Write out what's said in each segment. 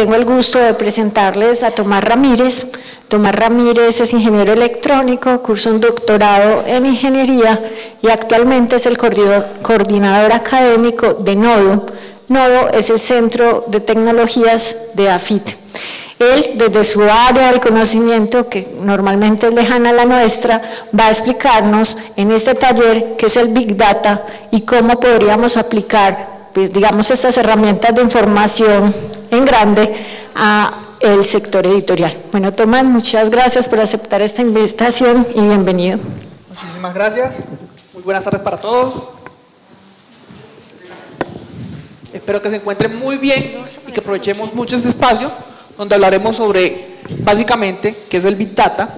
tengo el gusto de presentarles a Tomás Ramírez. Tomás Ramírez es ingeniero electrónico, cursa un doctorado en ingeniería y actualmente es el coordinador académico de Nodo. Nodo es el Centro de Tecnologías de AFIT. Él, desde su área del conocimiento, que normalmente es lejana a la nuestra, va a explicarnos en este taller qué es el Big Data y cómo podríamos aplicar, pues, digamos, estas herramientas de información en grande a el sector editorial. Bueno, Tomás, muchas gracias por aceptar esta invitación y bienvenido. Muchísimas gracias. Muy buenas tardes para todos. Espero que se encuentren muy bien y que aprovechemos mucho este espacio donde hablaremos sobre, básicamente, qué es el Big Data,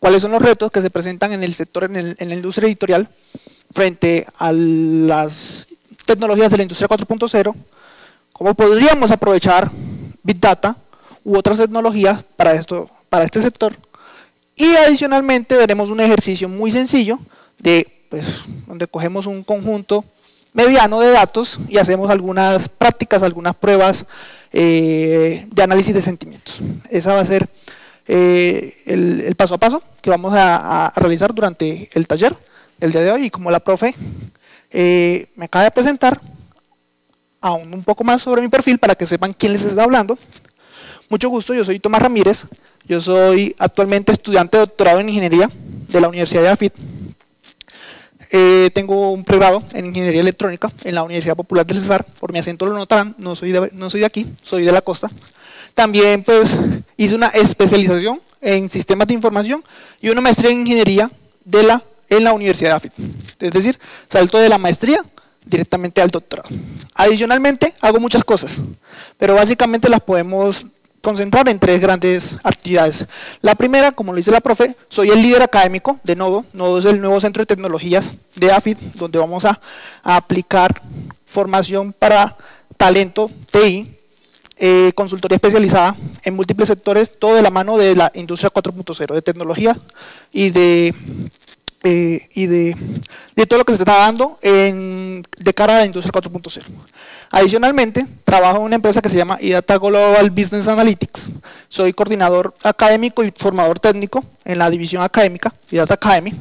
cuáles son los retos que se presentan en el sector, en la industria editorial, frente a las tecnologías de la industria 4.0, cómo podríamos aprovechar Big Data u otras tecnologías para este sector, y adicionalmente veremos un ejercicio muy sencillo donde cogemos un conjunto mediano de datos y hacemos algunas prácticas, algunas pruebas de análisis de sentimientos. Esa va a ser el paso a paso que vamos a realizar durante el taller del día de hoy. Y como la profe me acaba de presentar aún un poco más sobre mi perfil para que sepan quién les está hablando. Mucho gusto, yo soy Tomás Ramírez, yo soy actualmente estudiante de doctorado en ingeniería de la Universidad de AFIT. Tengo un pregrado en ingeniería electrónica en la Universidad Popular del Cesar, por mi acento lo notarán, no soy de aquí, soy de la costa. También pues hice una especialización en sistemas de información y una maestría en ingeniería en la Universidad de AFIT. Es decir, salto de la maestría directamente al doctorado. Adicionalmente hago muchas cosas, pero básicamente las podemos concentrar en tres grandes actividades. La primera, como lo dice la profe, soy el líder académico de Nodo. Nodo es el nuevo centro de tecnologías de AFIT, donde vamos a aplicar formación para talento TI, consultoría especializada en múltiples sectores, todo de la mano de la industria 4.0, de tecnología y de todo lo que se está dando de cara a la industria 4.0. Adicionalmente, trabajo en una empresa que se llama iData Global Business Analytics. Soy coordinador académico y formador técnico en la división académica, iData Academy,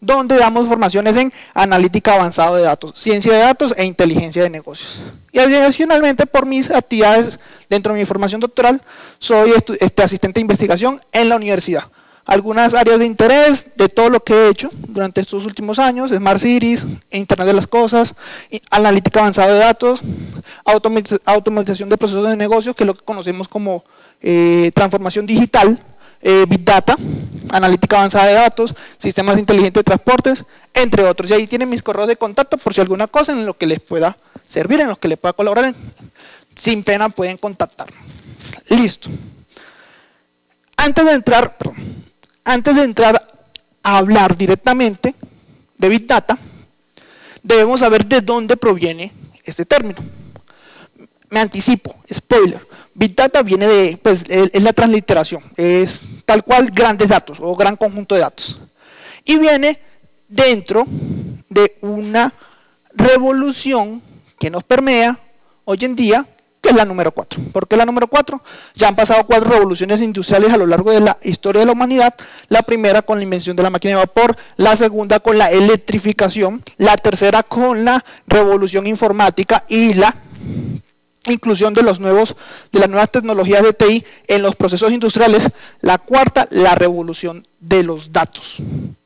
donde damos formaciones en analítica avanzada de datos, ciencia de datos e inteligencia de negocios. Y adicionalmente, por mis actividades dentro de mi formación doctoral, soy asistente de investigación en la universidad. Algunas áreas de interés de todo lo que he hecho durante estos últimos años: Smart Cities, Internet de las Cosas, analítica avanzada de datos, automatización de procesos de negocio, que es lo que conocemos como transformación digital, Big Data, analítica avanzada de datos, sistemas inteligentes de transportes, entre otros. Y ahí tienen mis correos de contacto por si alguna cosa en lo que les pueda servir, en lo que les pueda colaborar, sin pena pueden contactarme. Listo. Antes de entrar a hablar directamente de Big Data, debemos saber de dónde proviene este término. Me anticipo, spoiler, Big Data viene es la transliteración, es tal cual grandes datos o gran conjunto de datos. Y viene dentro de una revolución que nos permea hoy en día, que es la número 4. ¿Por qué la número 4? Ya han pasado 4 revoluciones industriales a lo largo de la historia de la humanidad. La primera con la invención de la máquina de vapor, la segunda con la electrificación, la tercera con la revolución informática y la inclusión de las nuevas tecnologías de TI en los procesos industriales. La cuarta, la revolución de los datos.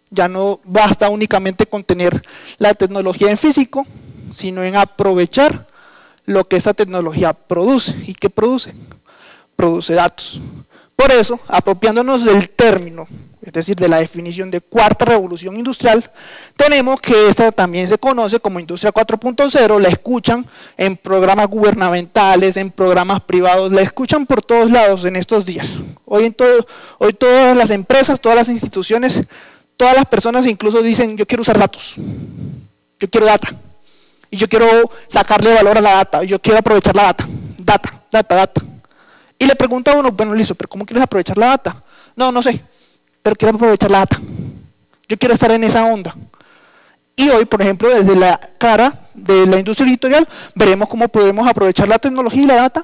Ya no basta únicamente con tener la tecnología en físico, sino en aprovechar lo que esa tecnología produce. ¿Y qué produce? Produce datos. Por eso, apropiándonos del término, es decir, de la definición de cuarta revolución industrial, tenemos que esta también se conoce como industria 4.0, la escuchan en programas gubernamentales, en programas privados, la escuchan por todos lados en estos días. Hoy todas las empresas, todas las instituciones, todas las personas incluso dicen: yo quiero usar datos, yo quiero data. Y yo quiero sacarle valor a la data, yo quiero aprovechar la data. Y le pregunto a uno: bueno, listo, pero ¿cómo quieres aprovechar la data? No sé, pero quiero aprovechar la data. Yo quiero estar en esa onda. Y hoy, por ejemplo, desde la cara de la industria editorial, veremos cómo podemos aprovechar la tecnología y la data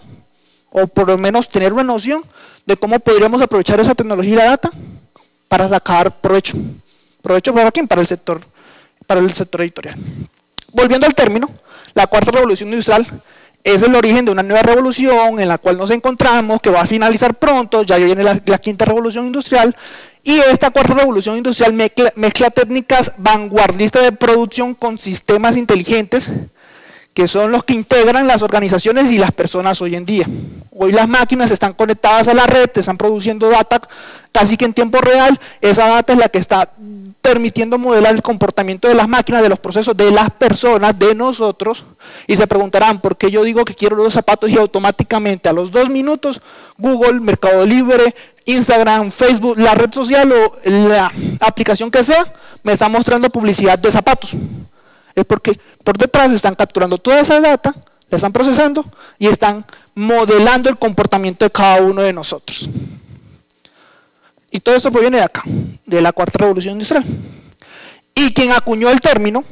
o por lo menos tener una noción de cómo podríamos aprovechar esa tecnología y la data para sacar provecho. ¿Provecho para quién? Para el sector editorial. Volviendo al término, la cuarta revolución industrial es el origen de una nueva revolución en la cual nos encontramos, que va a finalizar pronto, ya viene la quinta revolución industrial, y esta cuarta revolución industrial mezcla técnicas vanguardistas de producción con sistemas inteligentes, que son los que integran las organizaciones y las personas hoy en día. Hoy las máquinas están conectadas a la red, están produciendo data casi que en tiempo real. Esa data es la que está permitiendo modelar el comportamiento de las máquinas, de los procesos, de las personas, de nosotros. Y se preguntarán, ¿por qué yo digo que quiero los zapatos y automáticamente a los 2 minutos Google, Mercado Libre, Instagram, Facebook, la red social o la aplicación que sea, me está mostrando publicidad de zapatos? Es porque por detrás están capturando toda esa data, la están procesando y están modelando el comportamiento de cada uno de nosotros. Y todo eso proviene de acá, de la cuarta revolución industrial. Y quien acuñó el término,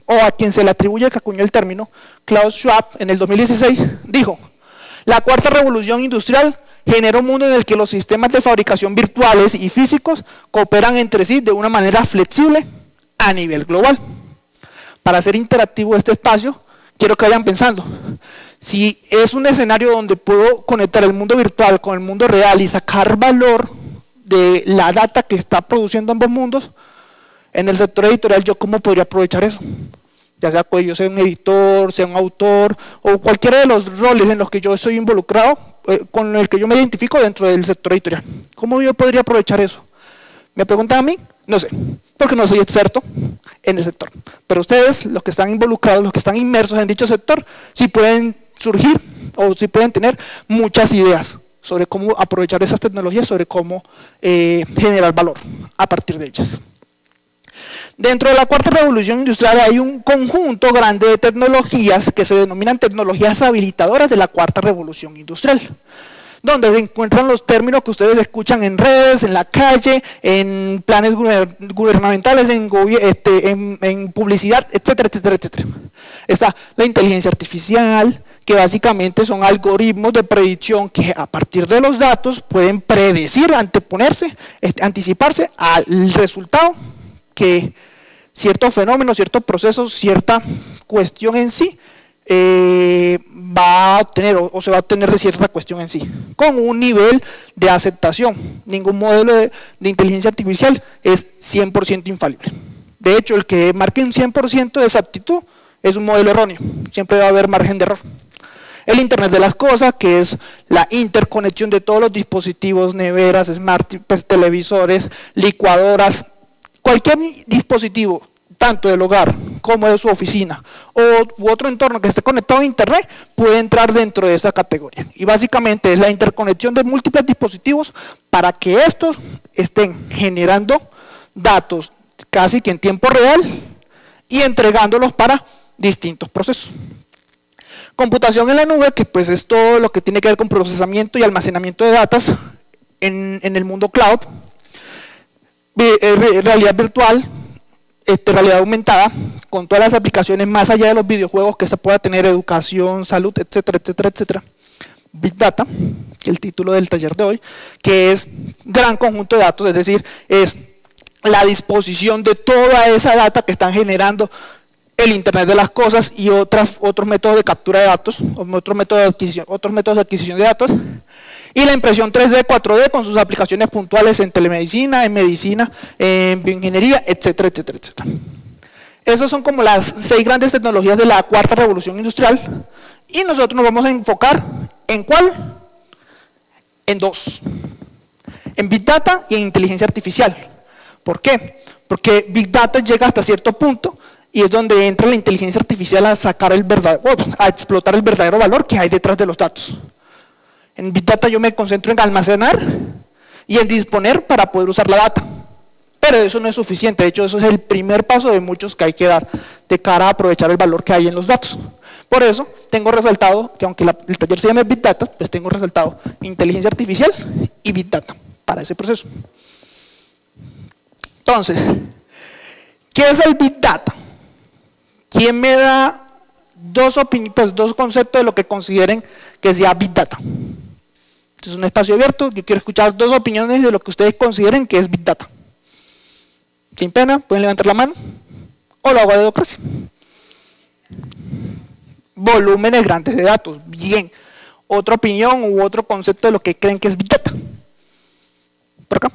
o a quien se le atribuye que acuñó el término, Klaus Schwab, en el 2016, dijo: la cuarta revolución industrial genera un mundo en el que los sistemas de fabricación virtuales y físicos cooperan entre sí de una manera flexible a nivel global. Para hacer interactivo este espacio, quiero que vayan pensando, si es un escenario donde puedo conectar el mundo virtual con el mundo real y sacar valor de la data que está produciendo ambos mundos, en el sector editorial, ¿yo cómo podría aprovechar eso? Ya sea que yo sea un editor, sea un autor, o cualquiera de los roles en los que yo estoy involucrado, con el que yo me identifico dentro del sector editorial. ¿Cómo yo podría aprovechar eso? ¿Me preguntan a mí? No sé, porque no soy experto en el sector. Pero ustedes, los que están involucrados, los que están inmersos en dicho sector, sí pueden surgir o sí pueden tener muchas ideas sobre cómo aprovechar esas tecnologías, sobre cómo generar valor a partir de ellas. Dentro de la cuarta revolución industrial hay un conjunto grande de tecnologías que se denominan tecnologías habilitadoras de la cuarta revolución industrial, donde se encuentran los términos que ustedes escuchan en redes, en la calle, en planes gubernamentales, en publicidad, etcétera, etcétera, etcétera. Está la inteligencia artificial, que básicamente son algoritmos de predicción que a partir de los datos pueden predecir, anteponerse, anticiparse al resultado que cierto fenómeno, cierto proceso, cierta cuestión en sí va a obtener o se va a obtener de cierta cuestión en sí, con un nivel de aceptación. Ningún modelo de inteligencia artificial es 100% infalible. De hecho, el que marque un 100% de exactitud es un modelo erróneo, siempre va a haber margen de error. El Internet de las cosas, que es la interconexión de todos los dispositivos, neveras, smart, televisores, licuadoras, cualquier dispositivo, tanto del hogar como de su oficina u otro entorno que esté conectado a Internet, puede entrar dentro de esa categoría. Y básicamente es la interconexión de múltiples dispositivos para que estos estén generando datos casi que en tiempo real y entregándolos para distintos procesos. Computación en la nube, que pues es todo lo que tiene que ver con procesamiento y almacenamiento de datos en el mundo cloud. Realidad virtual, realidad aumentada, con todas las aplicaciones más allá de los videojuegos que se pueda tener, educación, salud, etcétera, etcétera, etcétera. Big Data, que es el título del taller de hoy, que es gran conjunto de datos, es decir, es la disposición de toda esa data que están generando el Internet de las cosas y otros métodos de captura de datos, otros métodos de adquisición de datos, y la impresión 3D, 4D con sus aplicaciones puntuales en telemedicina, en medicina, en bioingeniería, etcétera, etcétera, etcétera. Esas son como las 6 grandes tecnologías de la cuarta revolución industrial, y nosotros nos vamos a enfocar ¿en cuál? En 2, en Big Data y en inteligencia artificial. ¿Por qué? Porque Big Data llega hasta cierto punto y es donde entra la inteligencia artificial a sacar a explotar el verdadero valor que hay detrás de los datos. En Big Data yo me concentro en almacenar y en disponer para poder usar la data. Pero eso no es suficiente, de hecho eso es el primer paso de muchos que hay que dar de cara a aprovechar el valor que hay en los datos. Por eso tengo resaltado que aunque el taller se llame Big Data, pues tengo resaltado inteligencia artificial y Big Data para ese proceso. Entonces, ¿qué es el Big Data? ¿Quién me da dos conceptos de lo que consideren que sea Big Data? Este es un espacio abierto, yo quiero escuchar dos opiniones de lo que ustedes consideren que es Big Data. Sin pena, pueden levantar la mano, o lo hago a dedocracia. Volúmenes grandes de datos, bien. Otra opinión u otro concepto de lo que creen que es Big Data. Por acá.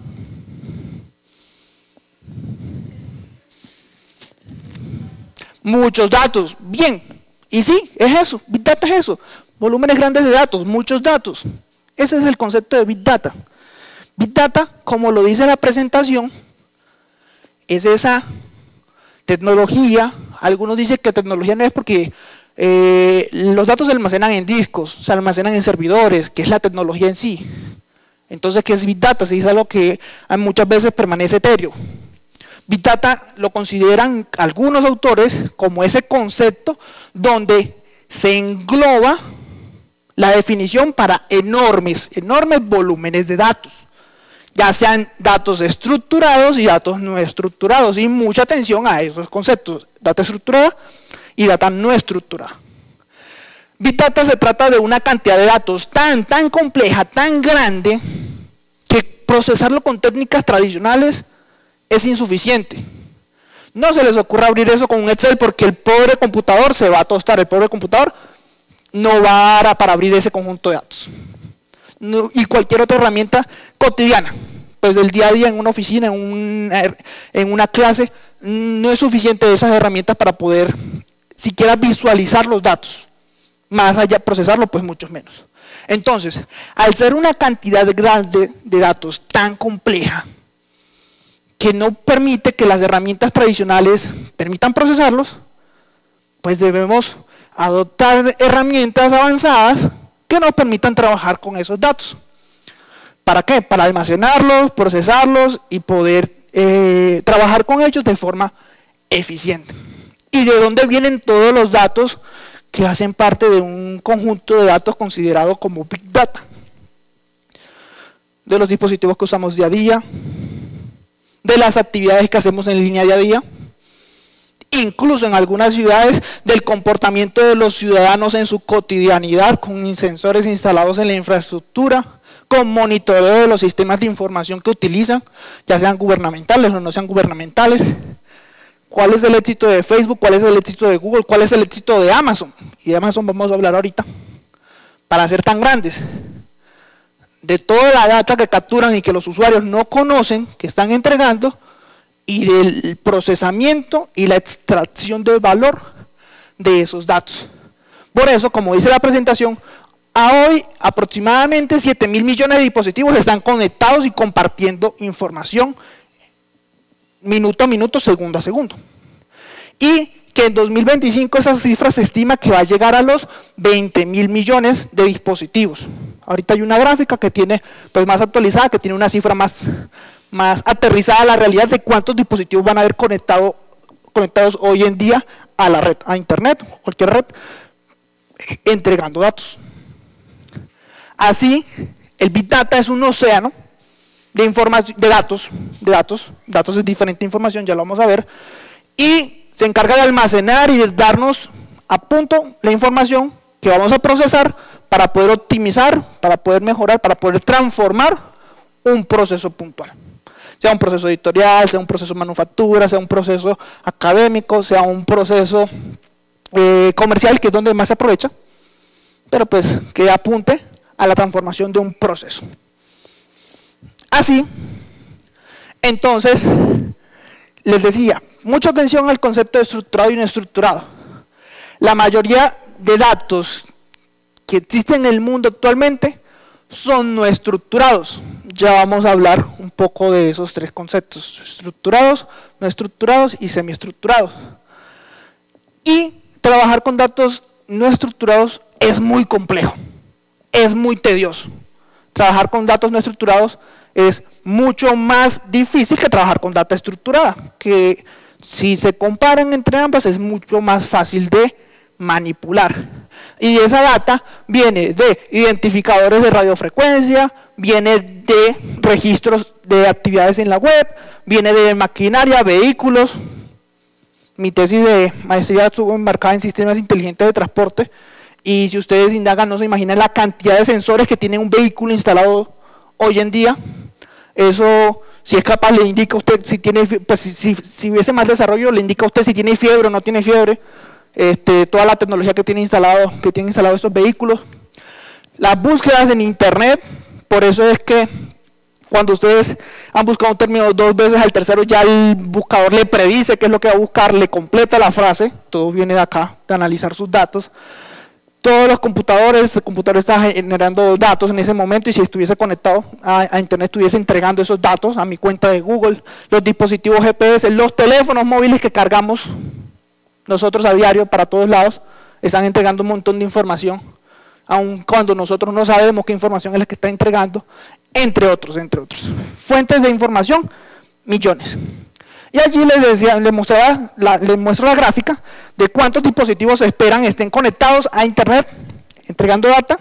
Muchos datos, bien. Y sí, es eso, Big Data es eso. Volúmenes grandes de datos, muchos datos. Ese es el concepto de Big Data. Big Data, como lo dice la presentación, es esa tecnología. Algunos dicen que tecnología no es porque los datos se almacenan en discos, se almacenan en servidores, que es la tecnología en sí. Entonces, ¿qué es Big Data? Se dice algo que muchas veces permanece etéreo. Big Data lo consideran algunos autores como ese concepto donde se engloba la definición para enormes volúmenes de datos, ya sean datos estructurados y datos no estructurados, y mucha atención a esos conceptos, data estructurada y data no estructurada. Big Data se trata de una cantidad de datos tan compleja, tan grande, que procesarlo con técnicas tradicionales es insuficiente. No se les ocurra abrir eso con un Excel porque el pobre computador se va a tostar, el pobre computador no va a dar para abrir ese conjunto de datos. No, y cualquier otra herramienta cotidiana, pues del día a día en una oficina, en una clase, no es suficiente esas herramientas para poder siquiera visualizar los datos. Más allá de procesarlo, pues mucho menos. Entonces, al ser una cantidad grande de datos tan compleja, que no permite que las herramientas tradicionales permitan procesarlos, pues debemos adoptar herramientas avanzadas que nos permitan trabajar con esos datos. ¿Para qué? Para almacenarlos, procesarlos y poder trabajar con ellos de forma eficiente. ¿Y de dónde vienen todos los datos que hacen parte de un conjunto de datos considerado como Big Data? De los dispositivos que usamos día a día, de las actividades que hacemos en línea día a día, incluso en algunas ciudades del comportamiento de los ciudadanos en su cotidianidad, con sensores instalados en la infraestructura, con monitoreo de los sistemas de información que utilizan, ya sean gubernamentales o no sean gubernamentales. ¿Cuál es el éxito de Facebook? ¿Cuál es el éxito de Google? ¿Cuál es el éxito de Amazon? Y de Amazon vamos a hablar ahorita, para ser tan grandes. De toda la data que capturan y que los usuarios no conocen, que están entregando, y del procesamiento y la extracción del valor de esos datos. Por eso, como dice la presentación, a hoy aproximadamente 7.000 millones de dispositivos están conectados y compartiendo información minuto a minuto, segundo a segundo. Y que en 2025 esa cifra se estima que va a llegar a los 20.000 millones de dispositivos. Ahorita hay una gráfica que tiene, pues más actualizada, que tiene una cifra más aterrizada a la realidad de cuántos dispositivos van a haber conectados hoy en día a la red, a internet, cualquier red, entregando datos. Así, el Big Data es un océano de información, de datos es diferente información, ya lo vamos a ver, y se encarga de almacenar y de darnos a punto la información que vamos a procesar para poder optimizar, para poder mejorar, para poder transformar un proceso puntual. Sea un proceso editorial, sea un proceso de manufactura, sea un proceso académico, sea un proceso comercial, que es donde más se aprovecha, pero pues que apunte a la transformación de un proceso. Así, entonces, les decía, mucha atención al concepto de estructurado y no estructurado. La mayoría de datos que existen en el mundo actualmente son no estructurados. Ya vamos a hablar un poco de esos tres conceptos: estructurados, no estructurados y semiestructurados. Y trabajar con datos no estructurados es muy complejo, es muy tedioso. Trabajar con datos no estructurados es mucho más difícil que trabajar con data estructurada, que si se comparan entre ambas es mucho más fácil de manipular. Y esa data viene de identificadores de radiofrecuencia, viene de registros de actividades en la web, viene de maquinaria, vehículos. Mi tesis de maestría estuvo enmarcada en sistemas inteligentes de transporte Y si ustedes indagan, no se imaginan la cantidad de sensores que tiene un vehículo instalado hoy en día. Eso, si es capaz, le indica a usted si tiene, pues si hubiese más desarrollo, le indica a usted si tiene fiebre o no tiene fiebre. Toda la tecnología que tienen instalado estos vehículos. Las búsquedas en internet, por eso es que cuando ustedes han buscado un término 2 veces, al tercero ya el buscador le predice qué es lo que va a buscar, le completa la frase. Todo viene de acá, de analizar sus datos. Todos los computadores, el computador está generando datos en ese momento, y si estuviese conectado a internet estuviese entregando esos datos a mi cuenta de Google. Los dispositivos GPS, los teléfonos móviles que cargamos nosotros a diario para todos lados, están entregando un montón de información, aun cuando nosotros no sabemos qué información es la que está entregando, entre otros. Fuentes de información, millones. Y allí les muestro la gráfica de cuántos dispositivos se esperan estén conectados a internet, entregando data,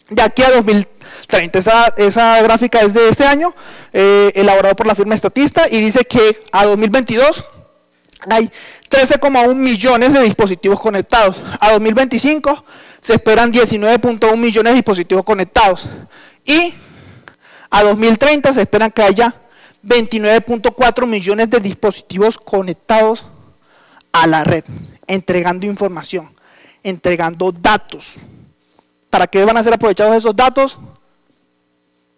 de aquí a 2030. Esa gráfica es de este año, elaborado por la firma Statista, y dice que a 2022 hay 13,1 millones de dispositivos conectados. A 2025 se esperan 19,1 millones de dispositivos conectados. Y a 2030 se esperan que haya 29,4 millones de dispositivos conectados a la red, entregando información, entregando datos. ¿Para qué van a ser aprovechados esos datos?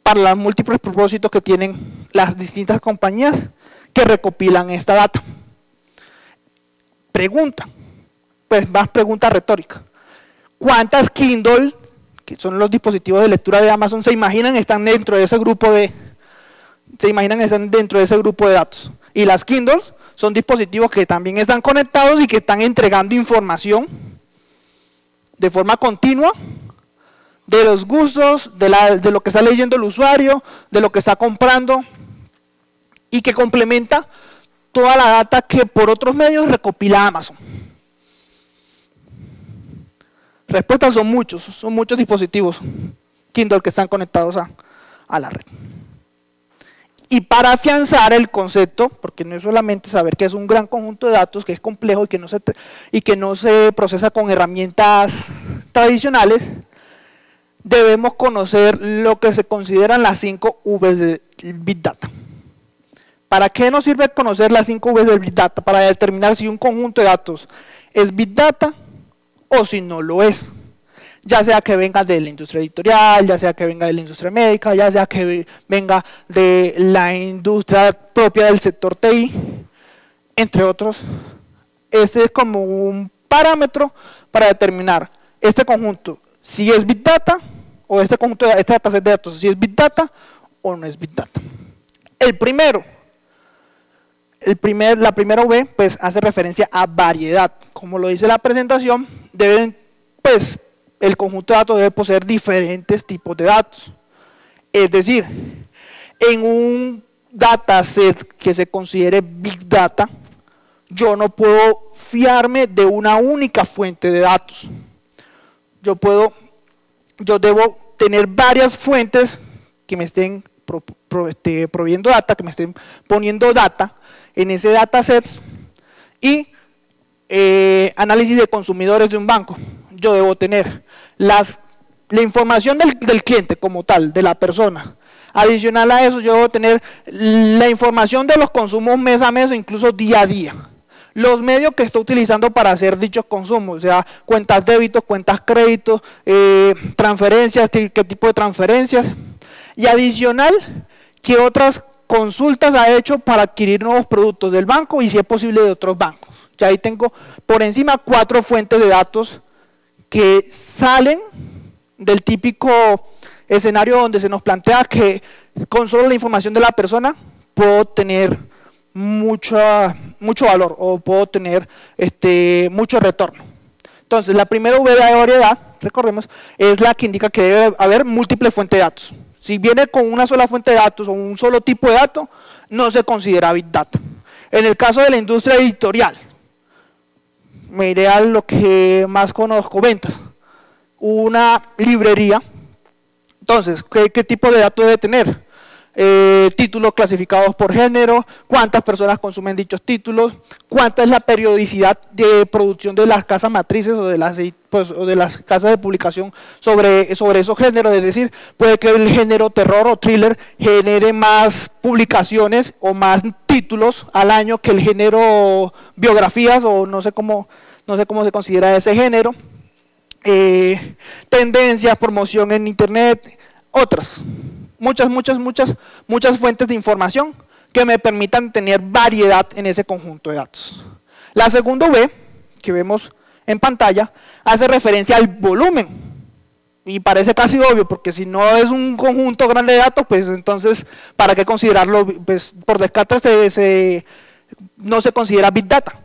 Para los múltiples propósitos que tienen las distintas compañías que recopilan esta data. Pregunta, pues más pregunta retórica. ¿Cuántas Kindle, que son los dispositivos de lectura de Amazon, se imaginan están dentro de ese grupo de datos? Y las Kindles son dispositivos que también están conectados y que están entregando información de forma continua de los gustos, de lo que está leyendo el usuario, de lo que está comprando, y que complementa toda la data que por otros medios recopila Amazon. Respuestas son muchos dispositivos Kindle que están conectados a la red. Y para afianzar el concepto, porque no es solamente saber que es un gran conjunto de datos, que es complejo y que no se procesa con herramientas tradicionales, debemos conocer lo que se consideran las 5 V's de Big Data. ¿Para qué nos sirve conocer las 5 V's del Big Data? Para determinar si un conjunto de datos es Big Data o si no lo es. Ya sea que venga de la industria editorial, ya sea que venga de la industria médica, ya sea que venga de la industria propia del sector TI, entre otros. Este es como un parámetro para determinar este conjunto, si es Big Data, o este conjunto, este dataset de datos, si es Big Data o no es Big Data. La primera V pues hace referencia a variedad. Como lo dice la presentación, el conjunto de datos debe poseer diferentes tipos de datos. Es decir, en un dataset que se considere Big Data, yo no puedo fiarme de una única fuente de datos. Yo debo tener varias fuentes que me estén proveyendo data, que me estén poniendo data en ese dataset. Y análisis de consumidores de un banco. Yo debo tener la información del cliente como tal, de la persona. Adicional a eso, yo debo tener la información de los consumos mes a mes o incluso día a día. Los medios que está utilizando para hacer dichos consumos, o sea, cuentas débito, cuentas crédito, transferencias, qué tipo de transferencias. Y adicional, qué otras consultas ha hecho para adquirir nuevos productos del banco y si es posible de otros bancos. Ya ahí tengo por encima 4 fuentes de datos que salen del típico escenario donde se nos plantea que con solo la información de la persona puedo tener mucho valor o puedo tener mucho retorno. Entonces, la primera V de variedad, recordemos, es la que indica que debe haber múltiples fuentes de datos. Si viene con una sola fuente de datos o un solo tipo de dato, no se considera Big Data. En el caso de la industria editorial, me iré a lo que más conozco, ventas. Una librería, entonces, ¿qué tipo de datos debe tener? Títulos clasificados por género, cuántas personas consumen dichos títulos, cuánta es la periodicidad de producción de las casas matrices o de las pues, o de las casas de publicación sobre esos géneros, es decir, puede que el género terror o thriller genere más publicaciones o más títulos al año que el género biografías, o no sé cómo se considera ese género. Tendencias, promoción en internet, otras, muchas fuentes de información que me permitan tener variedad en ese conjunto de datos. La segunda V, que vemos en pantalla, hace referencia al volumen. Y parece casi obvio, porque si no es un conjunto grande de datos, pues entonces, ¿para qué considerarlo? Pues por descarte no se considera Big Data.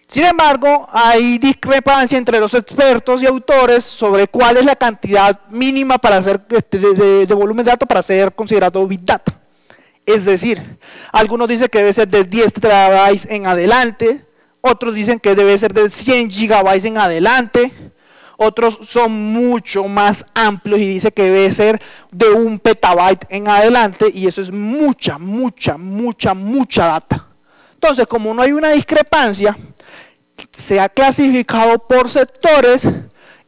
Sin embargo, hay discrepancia entre los expertos y autores sobre cuál es la cantidad mínima para hacer de volumen de datos para ser considerado Big Data. Es decir, algunos dicen que debe ser de 10 terabytes en adelante, otros dicen que debe ser de 100 gigabytes en adelante, otros son mucho más amplios y dicen que debe ser de 1 petabyte en adelante, y eso es mucha data. Entonces, como no hay una discrepancia, se ha clasificado por sectores,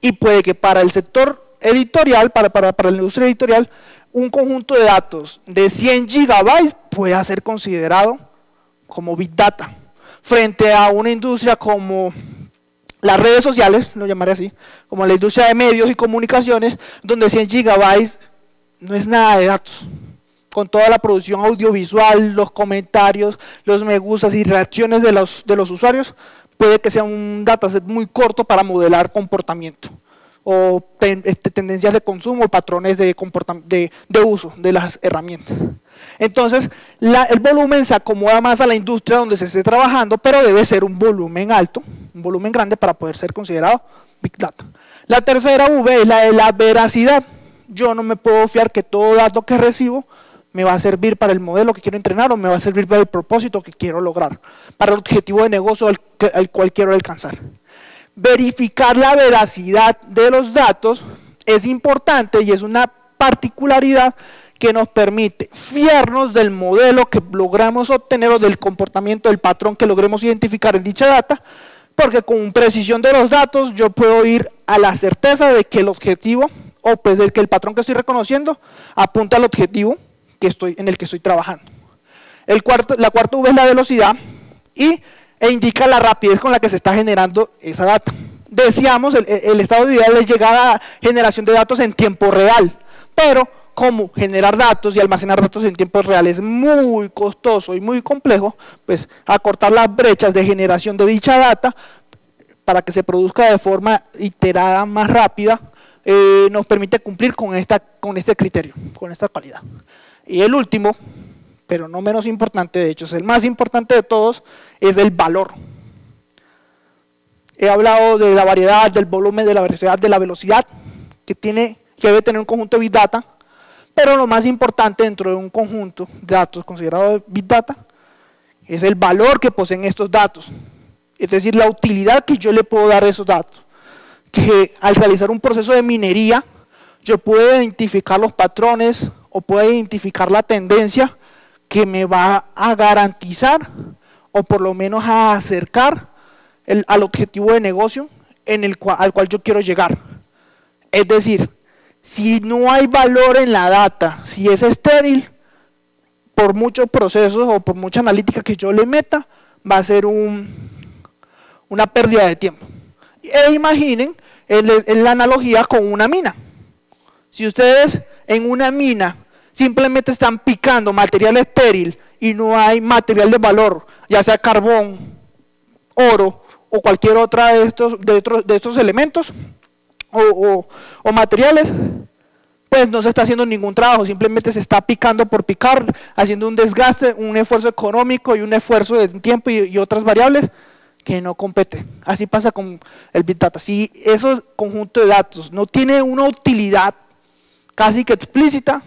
y puede que para el sector editorial, para la industria editorial, un conjunto de datos de 100 gigabytes pueda ser considerado como Big Data, frente a una industria como las redes sociales, lo llamaré así, como la industria de medios y comunicaciones, donde 100 gigabytes no es nada de datos. Con toda la producción audiovisual, los comentarios, los me gustas y reacciones de los usuarios, puede que sea un dataset muy corto para modelar comportamiento o tendencias de consumo o patrones de uso de las herramientas. Entonces, el volumen se acomoda más a la industria donde se esté trabajando, pero debe ser un volumen alto, un volumen grande para poder ser considerado Big Data. La tercera V es la de la veracidad. Yo no me puedo fiar que todo dato que recibo me va a servir para el modelo que quiero entrenar, o me va a servir para el propósito que quiero lograr, para el objetivo de negocio al cual quiero alcanzar. Verificar la veracidad de los datos es importante y es una particularidad que nos permite fiarnos del modelo que logramos obtener o del comportamiento, del patrón que logremos identificar en dicha data, porque con precisión de los datos yo puedo ir a la certeza de que el objetivo, o pues del que el patrón que estoy reconociendo apunta al objetivo en el que estoy trabajando. La cuarta V es la velocidad e indica la rapidez con la que se está generando esa data. Decíamos, el estado ideal es llegar a generación de datos en tiempo real, pero como generar datos y almacenar datos en tiempo real es muy costoso y muy complejo, pues acortar las brechas de generación de dicha data para que se produzca de forma iterada más rápida, nos permite cumplir con este criterio, con esta calidad. Y el último, pero no menos importante, de hecho es el más importante de todos, es el valor. He hablado de la variedad, del volumen, de la veracidad, de la velocidad que debe tener un conjunto de Big Data, pero lo más importante dentro de un conjunto de datos considerado Big Data es el valor que poseen estos datos, es decir, la utilidad que yo le puedo dar a esos datos, que al realizar un proceso de minería yo puedo identificar los patrones o puedo identificar la tendencia que me va a garantizar o por lo menos a acercar al objetivo de negocio al cual yo quiero llegar. Es decir, si no hay valor en la data, si es estéril, por muchos procesos o por mucha analítica que yo le meta, va a ser una pérdida de tiempo. E imaginen en la analogía con una mina. Si ustedes en una mina simplemente están picando material estéril y no hay material de valor, ya sea carbón, oro o cualquier otra de estos elementos o materiales, pues no se está haciendo ningún trabajo, simplemente se está picando por picar, haciendo un desgaste, un esfuerzo económico y un esfuerzo de tiempo y otras variables que no competen. Así pasa con el Big Data. Si ese conjunto de datos no tiene una utilidad casi que explícita,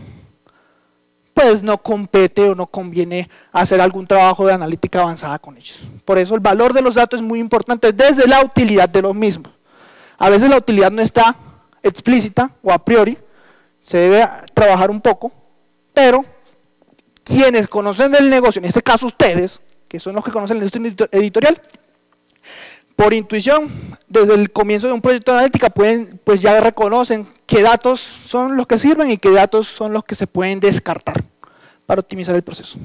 pues no compete o no conviene hacer algún trabajo de analítica avanzada con ellos. Por eso el valor de los datos es muy importante desde la utilidad de los mismos. A veces la utilidad no está explícita o a priori, se debe trabajar un poco, pero quienes conocen del negocio, en este caso ustedes, que son los que conocen la industria editorial, por intuición desde el comienzo de un proyecto de analítica pues ya reconocen qué datos son los que sirven y qué datos son los que se pueden descartar para optimizar el proceso.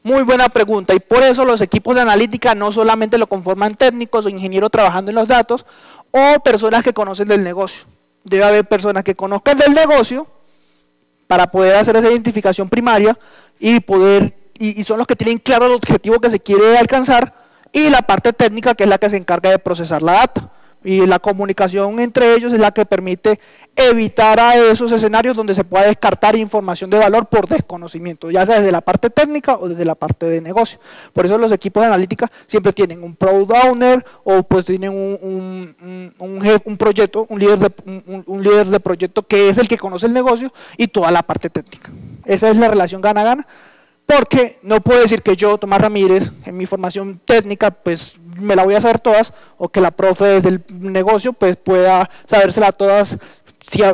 Muy buena pregunta, y por eso los equipos de analítica no solamente lo conforman técnicos o ingenieros trabajando en los datos o personas que conocen del negocio. Debe haber personas que conozcan del negocio para poder hacer esa identificación primaria y son los que tienen claro el objetivo que se quiere alcanzar, y la parte técnica, que es la que se encarga de procesar la data. Y la comunicación entre ellos es la que permite evitar a esos escenarios donde se pueda descartar información de valor por desconocimiento, ya sea desde la parte técnica o desde la parte de negocio. Por eso los equipos de analítica siempre tienen un product owner o pues tienen un proyecto, un líder de proyecto que es el que conoce el negocio y toda la parte técnica. Esa es la relación gana-gana. Porque no puedo decir que yo, Tomás Ramírez, en mi formación técnica, pues me la voy a saber todas, o que la profe desde el negocio pues pueda sabérsela todas,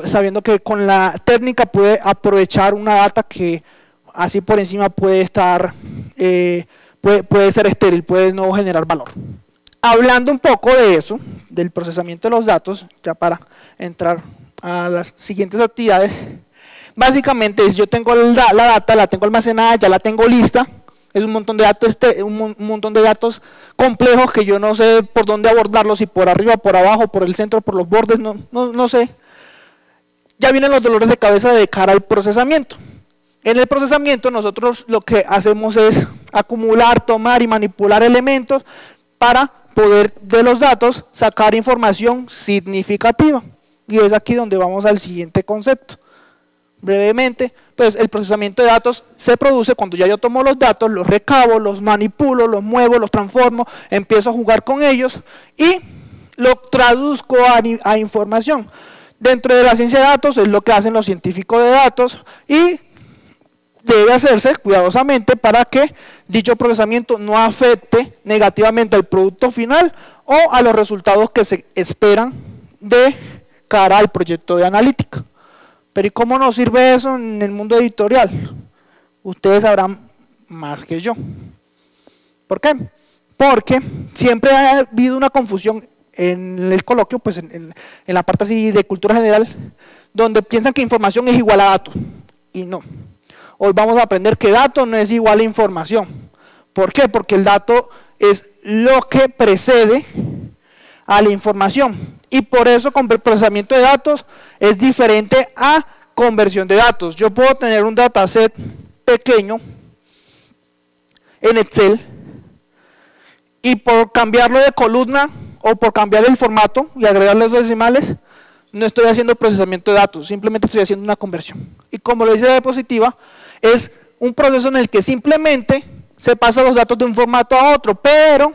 sabiendo que con la técnica puede aprovechar una data que así por encima puede estar, puede ser estéril, puede no generar valor. Hablando un poco de eso, del procesamiento de los datos, ya para entrar a las siguientes actividades. Básicamente yo tengo la data, la tengo almacenada, ya la tengo lista, es un montón de datos, un montón de datos complejos que yo no sé por dónde abordarlos, si por arriba, por abajo, por el centro, por los bordes, no sé. Ya vienen los dolores de cabeza de cara al procesamiento. En el procesamiento nosotros lo que hacemos es acumular, tomar y manipular elementos para poder de los datos sacar información significativa. Y es aquí donde vamos al siguiente concepto. Brevemente, pues el procesamiento de datos se produce cuando ya yo tomo los datos, los recabo, los manipulo, los muevo, los transformo, empiezo a jugar con ellos y lo traduzco a información. Dentro de la ciencia de datos es lo que hacen los científicos de datos y debe hacerse cuidadosamente para que dicho procesamiento no afecte negativamente al producto final o a los resultados que se esperan de cara al proyecto de analítica. Pero ¿y cómo nos sirve eso en el mundo editorial? Ustedes sabrán más que yo. ¿Por qué? Porque siempre ha habido una confusión en el coloquio, pues en la parte así de cultura general, donde piensan que información es igual a datos, y no. Hoy vamos a aprender que dato no es igual a información. ¿Por qué? Porque el dato es lo que precede a la información. Y por eso con el procesamiento de datos es diferente a conversión de datos. Yo puedo tener un dataset pequeño en Excel y por cambiarlo de columna o por cambiar el formato y agregarle los decimales, no estoy haciendo procesamiento de datos, simplemente estoy haciendo una conversión. Y como lo dice la diapositiva, es un proceso en el que simplemente se pasan los datos de un formato a otro, pero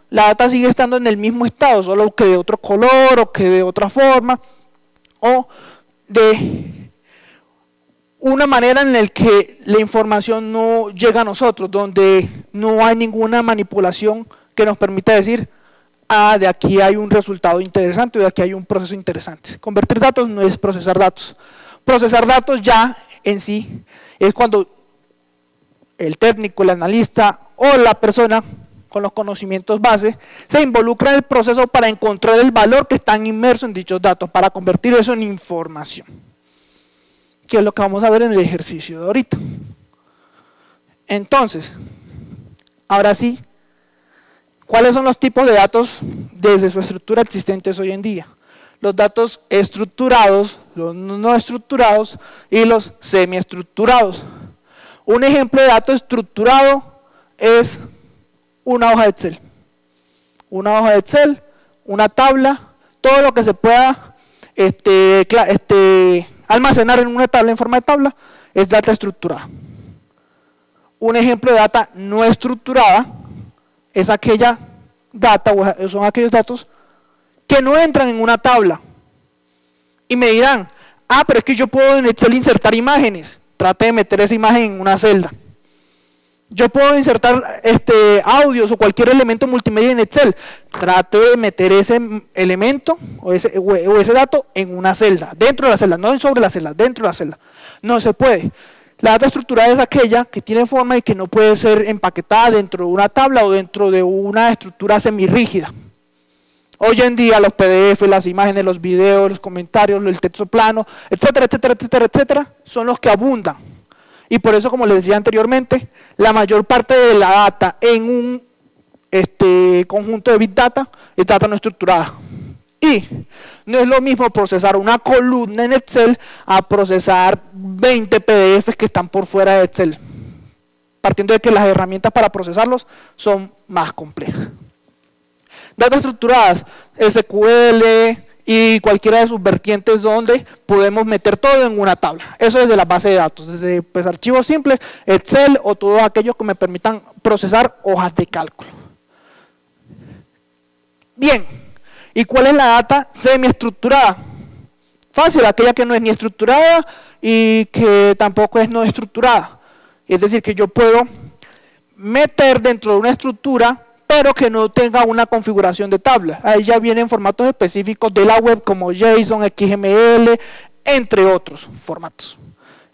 la data sigue estando en el mismo estado, solo que de otro color o que de otra forma o de una manera en la que la información no llega a nosotros, donde no hay ninguna manipulación que nos permita decir, ah, de aquí hay un resultado interesante o de aquí hay un proceso interesante. Convertir datos no es procesar datos. Procesar datos ya en sí es cuando el técnico, el analista o la persona con los conocimientos base, se involucra en el proceso para encontrar el valor que está inmerso en dichos datos, para convertir eso en información, que es lo que vamos a ver en el ejercicio de ahorita. Entonces, ahora sí, ¿cuáles son los tipos de datos desde su estructura existentes hoy en día? Los datos estructurados, los no estructurados y los semiestructurados. Un ejemplo de dato estructurado es una hoja de Excel. Una hoja de Excel, una tabla, todo lo que se pueda almacenar en una tabla en forma de tabla es data estructurada. Un ejemplo de data no estructurada es aquella data, o son aquellos datos que no entran en una tabla. Y me dirán, ah, pero es que yo puedo en Excel insertar imágenes. Trate de meter esa imagen en una celda. Yo puedo insertar audios o cualquier elemento multimedia en Excel. Trate de meter ese elemento o ese dato en una celda, dentro de la celda, no sobre la celda, dentro de la celda. No se puede. La data estructurada es aquella que tiene forma y que no puede ser empaquetada dentro de una tabla o dentro de una estructura semirrígida. Hoy en día los PDF, las imágenes, los videos, los comentarios, el texto plano, etcétera, etcétera, etcétera, etcétera, son los que abundan. Y por eso, como les decía anteriormente, la mayor parte de la data en un conjunto de Big Data es data no estructurada. Y no es lo mismo procesar una columna en Excel a procesar 20 PDFs que están por fuera de Excel, partiendo de que las herramientas para procesarlos son más complejas. Datas estructuradas, SQL y cualquiera de sus vertientes donde podemos meter todo en una tabla. Eso desde la base de datos, desde pues, archivos simples, Excel o todos aquellos que me permitan procesar hojas de cálculo. Bien, ¿y cuál es la data semiestructurada? Fácil, aquella que no es ni estructurada y que tampoco es no estructurada. Es decir, que yo puedo meter dentro de una estructura pero que no tenga una configuración de tabla. Ahí ya vienen formatos específicos de la web como JSON, XML, entre otros formatos.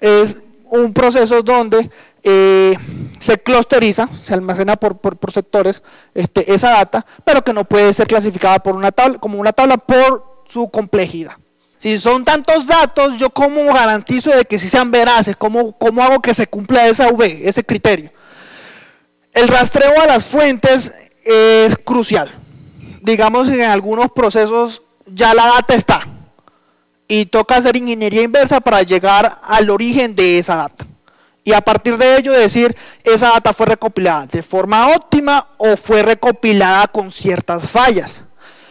Es un proceso donde se clusteriza, se almacena por sectores esa data, pero que no puede ser clasificada por una tabla, como una tabla por su complejidad. Si son tantos datos, ¿yo cómo garantizo de que sí sean veraces? ¿Cómo hago que se cumpla ese criterio? El rastreo a las fuentes es crucial. Digamos que en algunos procesos ya la data está y toca hacer ingeniería inversa para llegar al origen de esa data. Y a partir de ello decir, esa data fue recopilada de forma óptima o fue recopilada con ciertas fallas.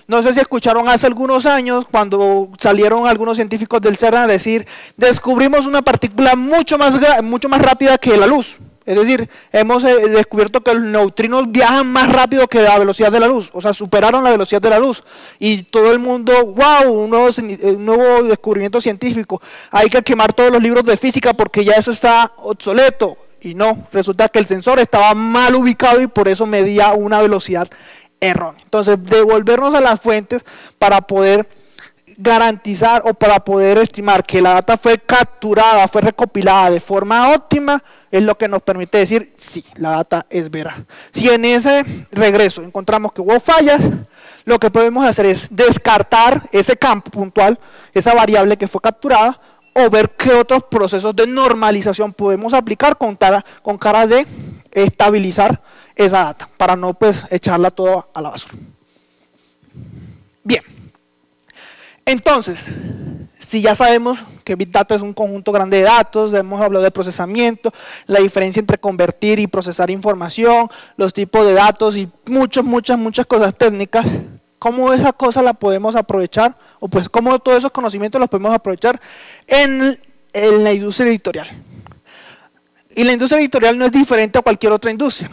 No sé si escucharon hace algunos años cuando salieron algunos científicos del CERN a decir, descubrimos una partícula mucho más rápida que la luz. Es decir, hemos descubierto que los neutrinos viajan más rápido que la velocidad de la luz, o sea, superaron la velocidad de la luz. Y todo el mundo, wow, un nuevo descubrimiento científico. Hay que quemar todos los libros de física porque ya eso está obsoleto. Y no, resulta que el sensor estaba mal ubicado y por eso medía una velocidad errónea. Entonces, devolvernos a las fuentes para poder garantizar o para poder estimar que la data fue capturada, fue recopilada de forma óptima, es lo que nos permite decir, sí, la data es veraz. Si en ese regreso encontramos que hubo fallas, lo que podemos hacer es descartar ese campo puntual, esa variable que fue capturada, o ver qué otros procesos de normalización podemos aplicar con cara de estabilizar esa data, para no pues echarla toda a la basura. Bien. Entonces, si ya sabemos que Big Data es un conjunto grande de datos, hemos hablado de procesamiento, la diferencia entre convertir y procesar información, los tipos de datos y muchas cosas técnicas, ¿cómo esa cosa la podemos aprovechar? O pues cómo todos esos conocimientos los podemos aprovechar en la industria editorial. Y la industria editorial no es diferente a cualquier otra industria.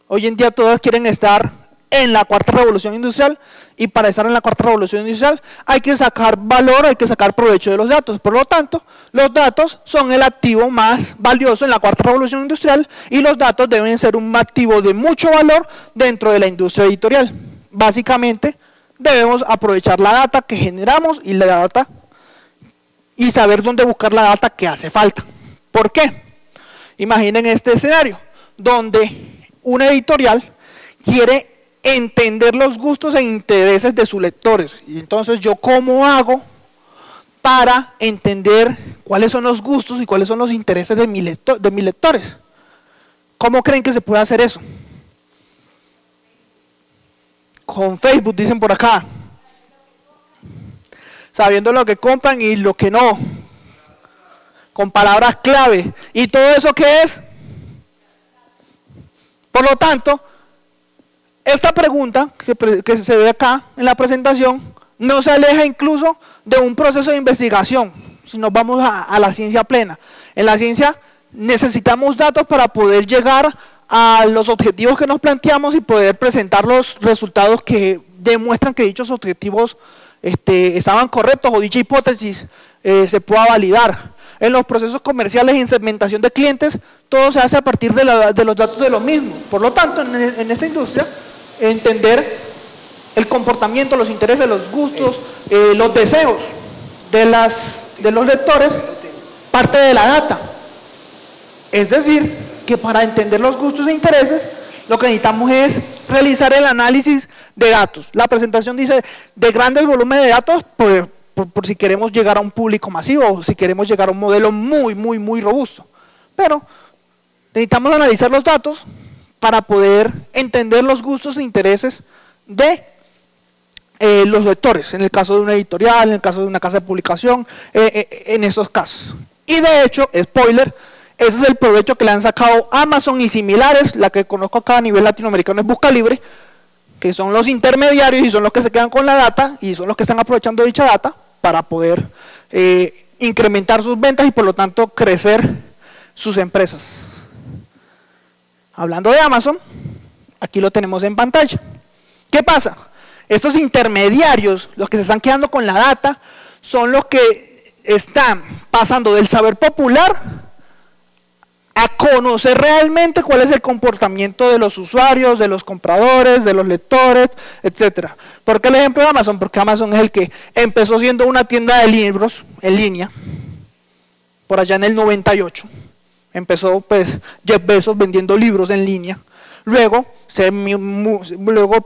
Hoy en día todas quieren estar en la cuarta revolución industrial, y para estar en la cuarta revolución industrial hay que sacar valor, hay que sacar provecho de los datos. Por lo tanto, los datos son el activo más valioso en la cuarta revolución industrial y los datos deben ser un activo de mucho valor dentro de la industria editorial. Básicamente, debemos aprovechar la data que generamos y saber dónde buscar la data que hace falta. ¿Por qué? Imaginen este escenario donde una editorial quiere entender los gustos e intereses de sus lectores. Y entonces, ¿yo cómo hago para entender cuáles son los gustos y cuáles son los intereses de mis lectores? ¿Cómo creen que se puede hacer eso? Con Facebook, dicen por acá. Sabiendo lo que compran y lo que no. Con palabras clave. ¿Y todo eso qué es? Por lo tanto, esta pregunta que se ve acá en la presentación no se aleja incluso de un proceso de investigación, si nos vamos a la ciencia plena. En la ciencia necesitamos datos para poder llegar a los objetivos que nos planteamos y poder presentar los resultados que demuestran que dichos objetivos estaban correctos o dicha hipótesis se pueda validar. En los procesos comerciales y en segmentación de clientes, todo se hace a partir de los datos de los mismos. Por lo tanto, en esta industria, entender el comportamiento, los intereses, los gustos, los deseos de los lectores, parte de la data. Es decir, que para entender los gustos e intereses, lo que necesitamos es realizar el análisis de datos. La presentación dice de grandes volúmenes de datos por si queremos llegar a un público masivo o si queremos llegar a un modelo muy robusto. Pero necesitamos analizar los datos para poder entender los gustos e intereses de los lectores, en el caso de una editorial, en el caso de una casa de publicación, en esos casos. Y de hecho, spoiler, ese es el provecho que le han sacado Amazon y similares. La que conozco acá a nivel latinoamericano es Buscalibre, que son los intermediarios y son los que se quedan con la data y son los que están aprovechando dicha data para poder incrementar sus ventas y por lo tanto crecer sus empresas. Hablando de Amazon, aquí lo tenemos en pantalla. ¿Qué pasa? Estos intermediarios, los que se están quedando con la data, son los que están pasando del saber popular a conocer realmente cuál es el comportamiento de los usuarios, de los compradores, de los lectores, etcétera. ¿Por qué el ejemplo de Amazon? Porque Amazon es el que empezó siendo una tienda de libros en línea, por allá en el 98. Empezó pues Jeff Bezos vendiendo libros en línea. Luego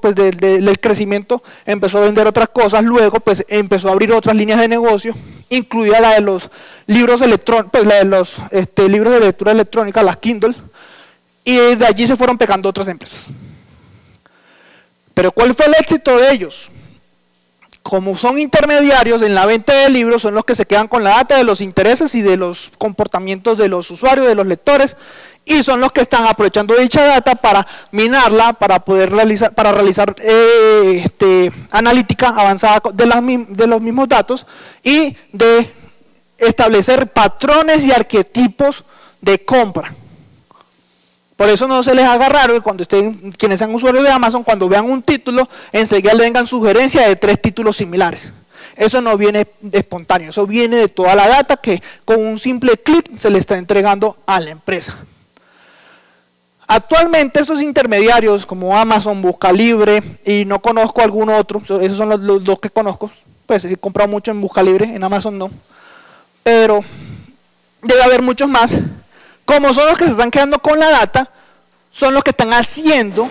pues del crecimiento empezó a vender otras cosas, luego pues empezó a abrir otras líneas de negocio, incluida la de los libros electrónicos, pues la de los libros de lectura electrónica, las Kindle, y de allí se fueron pegando otras empresas. Pero ¿cuál fue el éxito de ellos? Como son intermediarios en la venta de libros, son los que se quedan con la data de los intereses y de los comportamientos de los usuarios, de los lectores, y son los que están aprovechando dicha data para minarla, para poder realizar, analítica avanzada de los mismos datos y de establecer patrones y arquetipos de compra. Por eso no se les haga raro que cuando quienes sean usuarios de Amazon, cuando vean un título, enseguida le vengan sugerencias de 3 títulos similares. Eso no viene de espontáneo, eso viene de toda la data que con un simple clic se le está entregando a la empresa. Actualmente estos intermediarios como Amazon, Buscalibre y no conozco algún otro, esos son los dos que conozco, pues he comprado mucho en Buscalibre, en Amazon no, pero debe haber muchos más. Como son los que se están quedando con la data, son los que están haciendo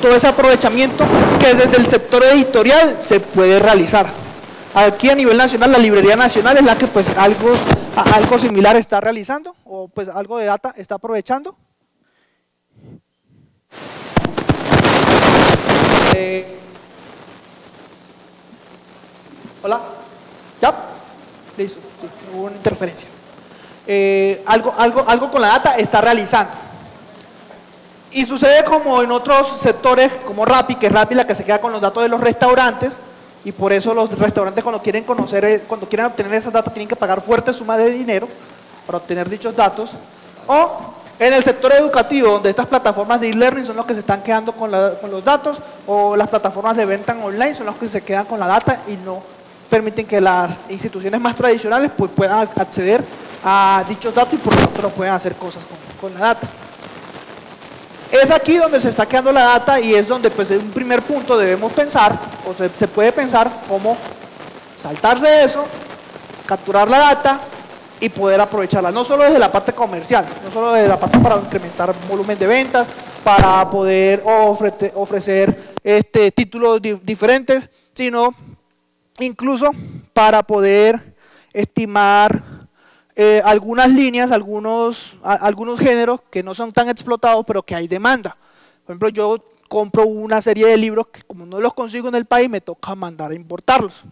todo ese aprovechamiento que desde el sector editorial se puede realizar. Aquí a nivel nacional, la Librería Nacional es la que pues algo similar está realizando, o pues algo de data está aprovechando. Hola, ¿ya? Listo, sí, hubo una interferencia. Algo con la data está realizando. Y sucede como en otros sectores, como Rappi, que es Rappi la que se queda con los datos de los restaurantes, y por eso los restaurantes cuando quieren obtener esas datas tienen que pagar fuertes sumas de dinero para obtener dichos datos. O en el sector educativo, donde estas plataformas de e-learning son los que se están quedando con los datos, o las plataformas de venta online son los que se quedan con la data y no permiten que las instituciones más tradicionales pues, puedan acceder a dichos datos y por lo tanto no pueden hacer cosas con la data. Es aquí donde se está quedando la data y es donde pues en un primer punto debemos pensar, o se puede pensar cómo saltarse eso, capturar la data y poder aprovecharla, no solo desde la parte comercial, no solo desde la parte para incrementar volumen de ventas, para poder ofrecer títulos diferentes, sino incluso para poder estimar algunas líneas, algunos géneros que no son tan explotados, pero que hay demanda. Por ejemplo, yo compro una serie de libros que como no los consigo en el país, me toca mandar a importarlos.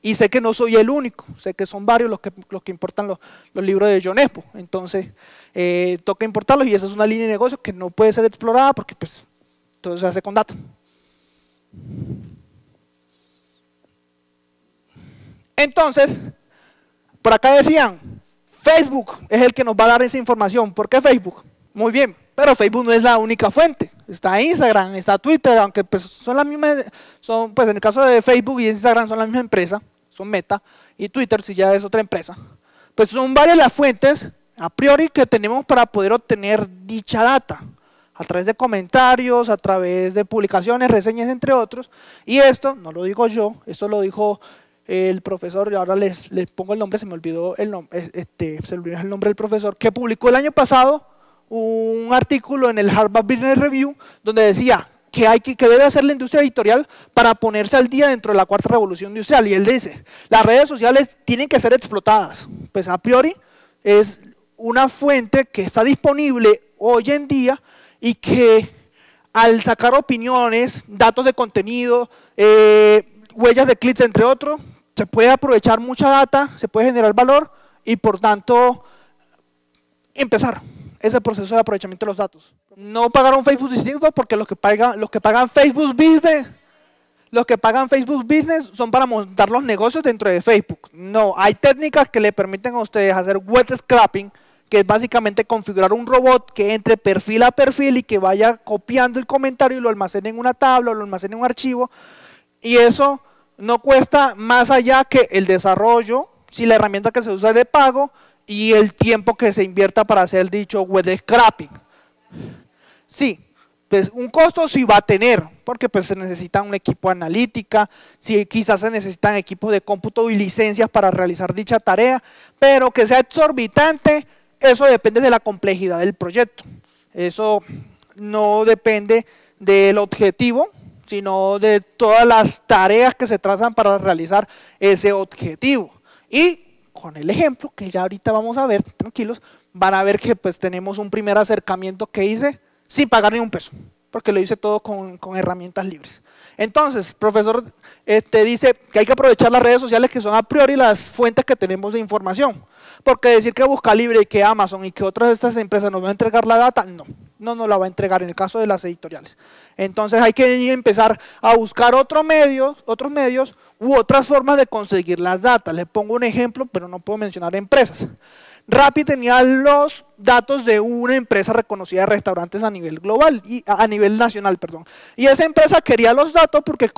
Y sé que no soy el único, sé que son varios los que importan los libros de John Expo. Entonces, toca importarlos y esa es una línea de negocio que no puede ser explorada porque pues todo se hace con data. Entonces, por acá decían, Facebook es el que nos va a dar esa información. ¿Por qué Facebook? Muy bien, pero Facebook no es la única fuente. Está Instagram, está Twitter, aunque pues son las mismas, pues en el caso de Facebook y Instagram son la misma empresa, son Meta, y Twitter si ya es otra empresa. Pues son varias las fuentes a priori que tenemos para poder obtener dicha data, a través de comentarios, a través de publicaciones, reseñas, entre otros. Y esto, no lo digo yo, esto lo dijo el profesor, y ahora les pongo el nombre, se me olvidó el nombre, el nombre del profesor, que publicó el año pasado un artículo en el Harvard Business Review donde decía que debe hacer la industria editorial para ponerse al día dentro de la cuarta revolución industrial. Y él dice, las redes sociales tienen que ser explotadas. Pues a priori es una fuente que está disponible hoy en día y que al sacar opiniones, datos de contenido, huellas de clics, entre otros, se puede aprovechar mucha data, se puede generar valor y por tanto empezar ese proceso de aprovechamiento de los datos. No pagar un Facebook distinto porque los que pagan Facebook Business son para montar los negocios dentro de Facebook. No, hay técnicas que le permiten a ustedes hacer web scraping, que es básicamente configurar un robot que entre perfil a perfil y que vaya copiando el comentario y lo almacene en una tabla o lo almacene en un archivo, y eso no cuesta más allá que el desarrollo, si la herramienta que se usa es de pago, y el tiempo que se invierta para hacer dicho web scraping. Sí, pues un costo sí va a tener, porque pues se necesita un equipo de analítica, sí, quizás se necesitan equipos de cómputo y licencias para realizar dicha tarea, pero que sea exorbitante, eso depende de la complejidad del proyecto. Eso no depende del objetivo, sino de todas las tareas que se trazan para realizar ese objetivo. Y con el ejemplo que ya ahorita vamos a ver, tranquilos, van a ver que pues tenemos un primer acercamiento que hice sin pagar ni un peso, porque lo hice todo con herramientas libres. Entonces, profesor dice que hay que aprovechar las redes sociales que son a priori las fuentes que tenemos de información, porque decir que Buscalibre y que Amazon y que otras de estas empresas nos van a entregar la data, no nos la va a entregar en el caso de las editoriales. Entonces hay que empezar a buscar otros medios u otras formas de conseguir las datas. Les pongo un ejemplo, pero no puedo mencionar empresas. Rappi tenía los datos de una empresa reconocida de restaurantes a nivel global, a nivel nacional, perdón. Y esa empresa quería los datos porque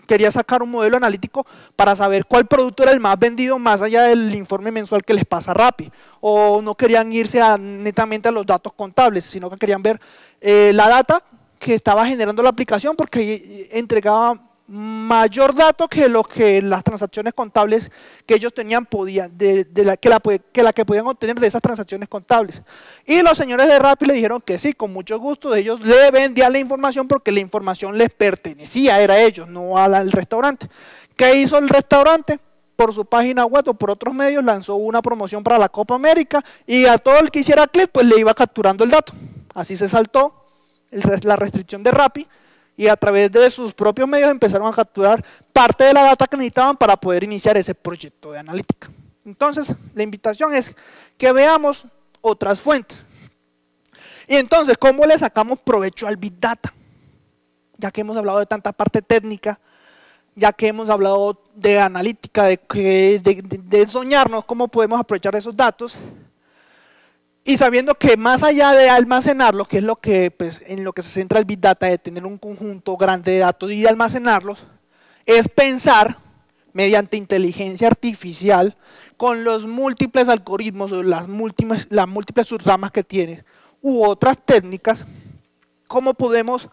quería sacar un modelo analítico para saber cuál producto era el más vendido más allá del informe mensual que les pasa a Rappi. O no querían irse netamente a los datos contables, sino que querían ver la data que estaba generando la aplicación porque entregaba mayor dato que lo que las transacciones contables que ellos tenían que la que podían obtener de esas transacciones contables. Y los señores de Rappi le dijeron que sí, con mucho gusto, ellos le vendían la información porque la información les pertenecía, era a ellos, no al restaurante. ¿Qué hizo el restaurante? Por su página web o por otros medios lanzó una promoción para la Copa América y a todo el que hiciera clic pues le iba capturando el dato. Así se saltó la restricción de Rappi y a través de sus propios medios empezaron a capturar parte de la data que necesitaban para poder iniciar ese proyecto de analítica. Entonces, la invitación es que veamos otras fuentes. Y entonces, ¿cómo le sacamos provecho al Big Data? Ya que hemos hablado de tanta parte técnica, ya que hemos hablado de analítica, de soñarnos cómo podemos aprovechar esos datos, y sabiendo que más allá de almacenarlos, que es lo que, pues, en lo que se centra el Big Data, de tener un conjunto grande de datos y de almacenarlos, es pensar mediante inteligencia artificial con los múltiples algoritmos o las múltiples subramas que tiene u otras técnicas, cómo podemos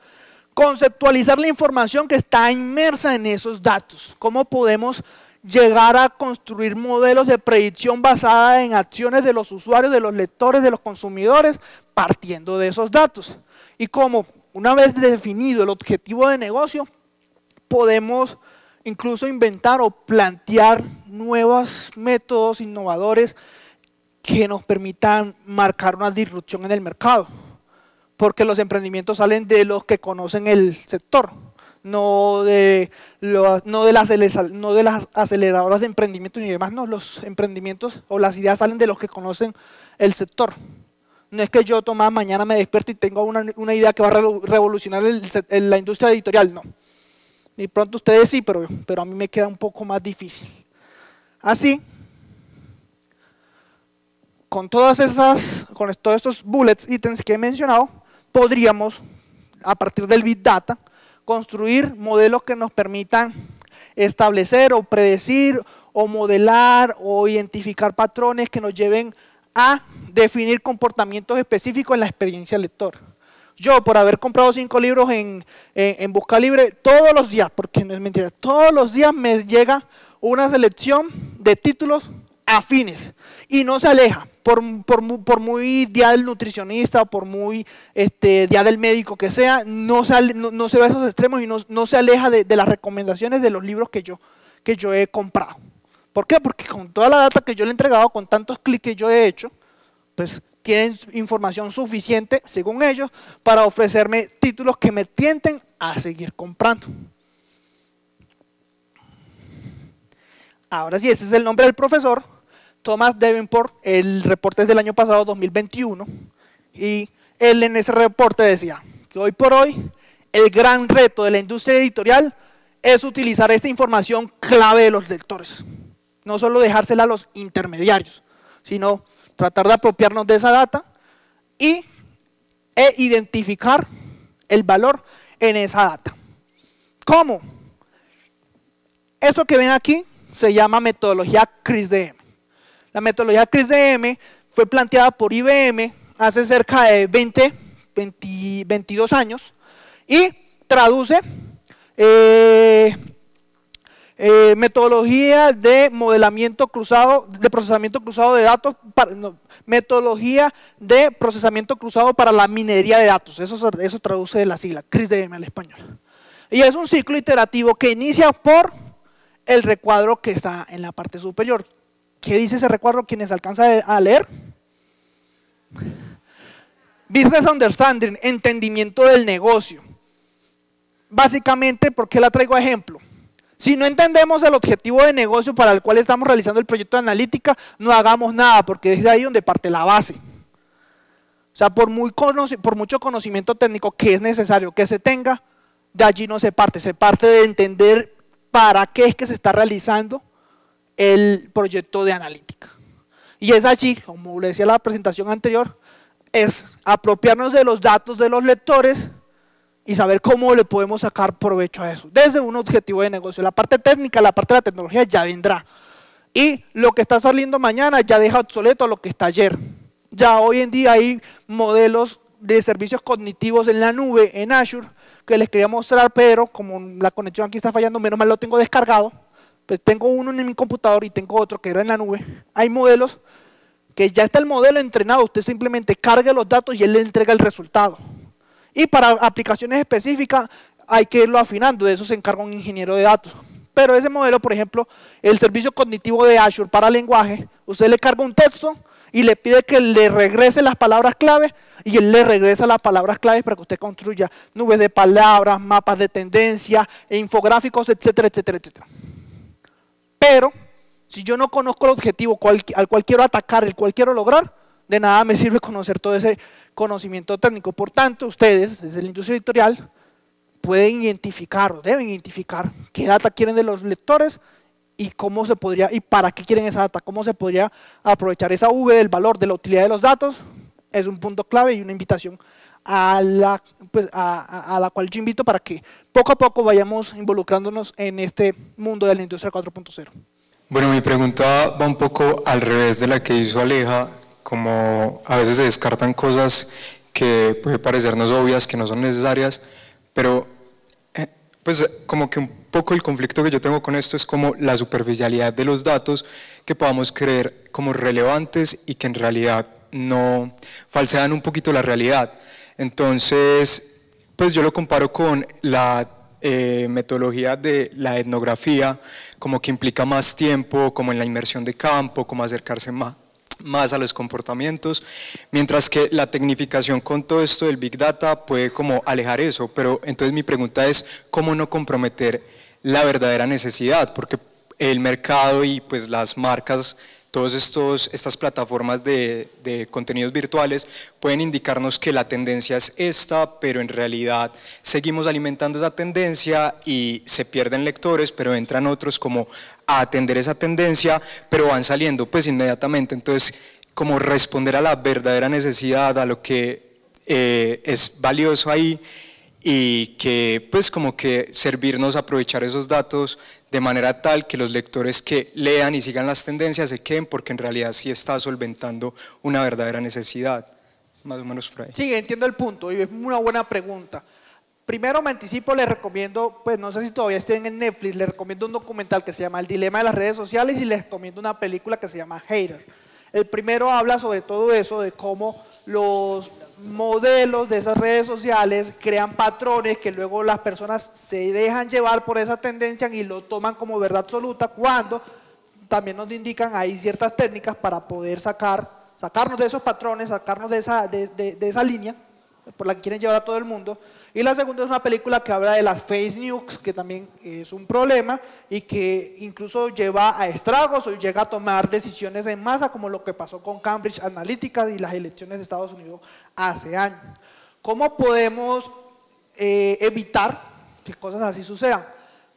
conceptualizar la información que está inmersa en esos datos, cómo podemos llegar a construir modelos de predicción basada en acciones de los usuarios, de los lectores, de los consumidores, partiendo de esos datos. Y cómo, una vez definido el objetivo de negocio, podemos incluso inventar o plantear nuevos métodos innovadores que nos permitan marcar una disrupción en el mercado. Porque los emprendimientos salen de los que conocen el sector, no de las aceleradoras de emprendimiento ni demás, no, los emprendimientos o las ideas salen de los que conocen el sector. No es que yo mañana me despierte y tengo una idea que va a revolucionar la industria editorial, no. Y pronto ustedes sí, pero a mí me queda un poco más difícil. Así, con todos estos bullets, ítems que he mencionado, podríamos, a partir del Big Data, construir modelos que nos permitan establecer o predecir o modelar o identificar patrones que nos lleven a definir comportamientos específicos en la experiencia lectora. Yo, por haber comprado 5 libros en Buscalibre, todos los días, porque no es mentira, todos los días me llega una selección de títulos afines y no se aleja, por muy día del nutricionista, por muy día del médico que sea, no se va a esos extremos y no se aleja de las recomendaciones de los libros que yo he comprado. ¿Por qué? Porque con toda la data que yo le he entregado, con tantos clics que yo he hecho, pues tienen información suficiente, según ellos, para ofrecerme títulos que me tienten a seguir comprando. Ahora sí, ese es el nombre del profesor, Thomas Davenport. El reporte es del año pasado, 2021, y él en ese reporte decía que hoy por hoy el gran reto de la industria editorial es utilizar esta información clave de los lectores. No solo dejársela a los intermediarios, sino tratar de apropiarnos de esa data e identificar el valor en esa data. ¿Cómo? Esto que ven aquí se llama metodología CRISDM. La metodología CRISDM fue planteada por IBM hace cerca de 22 años y traduce metodología de modelamiento cruzado, de procesamiento cruzado de datos, metodología de procesamiento cruzado para la minería de datos. Eso traduce la sigla, CRISDM al español. Y es un ciclo iterativo que inicia por el recuadro que está en la parte superior. ¿Qué dice ese recuadro? ¿Quienes alcanzan a leer? Business Understanding, entendimiento del negocio. Básicamente, ¿por qué la traigo a ejemplo? Si no entendemos el objetivo de negocio para el cual estamos realizando el proyecto de analítica, no hagamos nada, porque es de ahí donde parte la base. O sea, por mucho conocimiento técnico que es necesario que se tenga, de allí no se parte de entender para qué es que se está realizando el proyecto de analítica. Y es allí, como le decía en la presentación anterior, es apropiarnos de los datos de los lectores y saber cómo le podemos sacar provecho a eso, desde un objetivo de negocio. La parte técnica, la parte de la tecnología ya vendrá. Y lo que está saliendo mañana ya deja obsoleto lo que está ayer. Ya hoy en día hay modelos de servicios cognitivos en la nube, en Azure, que les quería mostrar, pero como la conexión aquí está fallando, menos mal lo tengo descargado. Pues tengo uno en mi computador y tengo otro que era en la nube. Hay modelos que ya está el modelo entrenado, usted simplemente cargue los datos y él le entrega el resultado. Y para aplicaciones específicas hay que irlo afinando, de eso se encarga un ingeniero de datos. Pero ese modelo, por ejemplo, el servicio cognitivo de Azure para lenguaje, usted le carga un texto y le pide que le regrese las palabras clave y él le regresa las palabras claves para que usted construya nubes de palabras, mapas de tendencia, infográficos, etcétera, etcétera, etcétera. Pero si yo no conozco el objetivo al cual quiero atacar, el cual quiero lograr, de nada me sirve conocer todo ese conocimiento técnico. Por tanto, ustedes, desde la industria editorial, pueden identificar o deben identificar qué data quieren de los lectores y cómo se podría, y para qué quieren esa data, cómo se podría aprovechar esa V del valor de la utilidad de los datos. Es un punto clave y una invitación a la cual yo invito para que poco a poco vayamos involucrándonos en este mundo de la industria 4.0. Bueno, mi pregunta va un poco al revés de la que hizo Aleja. Como a veces se descartan cosas que puede parecernos obvias, que no son necesarias, pero pues como que un poco el conflicto que yo tengo con esto es como la superficialidad de los datos que podamos creer como relevantes y que en realidad no falsean un poquito la realidad. Entonces, pues yo lo comparo con la metodología de la etnografía, como que implica más tiempo, como en la inmersión de campo, como acercarse más a los comportamientos, mientras que la tecnificación con todo esto del Big Data puede como alejar eso. Pero entonces mi pregunta es, ¿cómo no comprometer la verdadera necesidad? Porque el mercado y pues las marcas, todas estas plataformas de contenidos virtuales pueden indicarnos que la tendencia es esta, pero en realidad seguimos alimentando esa tendencia y se pierden lectores, pero entran otros como a atender esa tendencia, pero van saliendo pues inmediatamente. Entonces, como responder a la verdadera necesidad, a lo que es valioso ahí, y que pues como que servirnos a aprovechar esos datos de manera tal que los lectores que lean y sigan las tendencias se queden, porque en realidad sí está solventando una verdadera necesidad. Más o menos por ahí. Sí, entiendo el punto y es una buena pregunta. Primero me anticipo, les recomiendo, pues no sé si todavía estén en Netflix, les recomiendo un documental que se llama El dilema de las redes sociales y les recomiendo una película que se llama Hater. El primero habla sobre todo eso, de cómo los modelos de esas redes sociales crean patrones que luego las personas se dejan llevar por esa tendencia y lo toman como verdad absoluta, cuando también nos indican hay ciertas técnicas para poder sacarnos de esos patrones, sacarnos de esa línea por la que quieren llevar a todo el mundo. Y la segunda es una película que habla de las fake news, que también es un problema y que incluso lleva a estragos o llega a tomar decisiones en masa, como lo que pasó con Cambridge Analytica y las elecciones de Estados Unidos hace años. ¿Cómo podemos evitar que cosas así sucedan?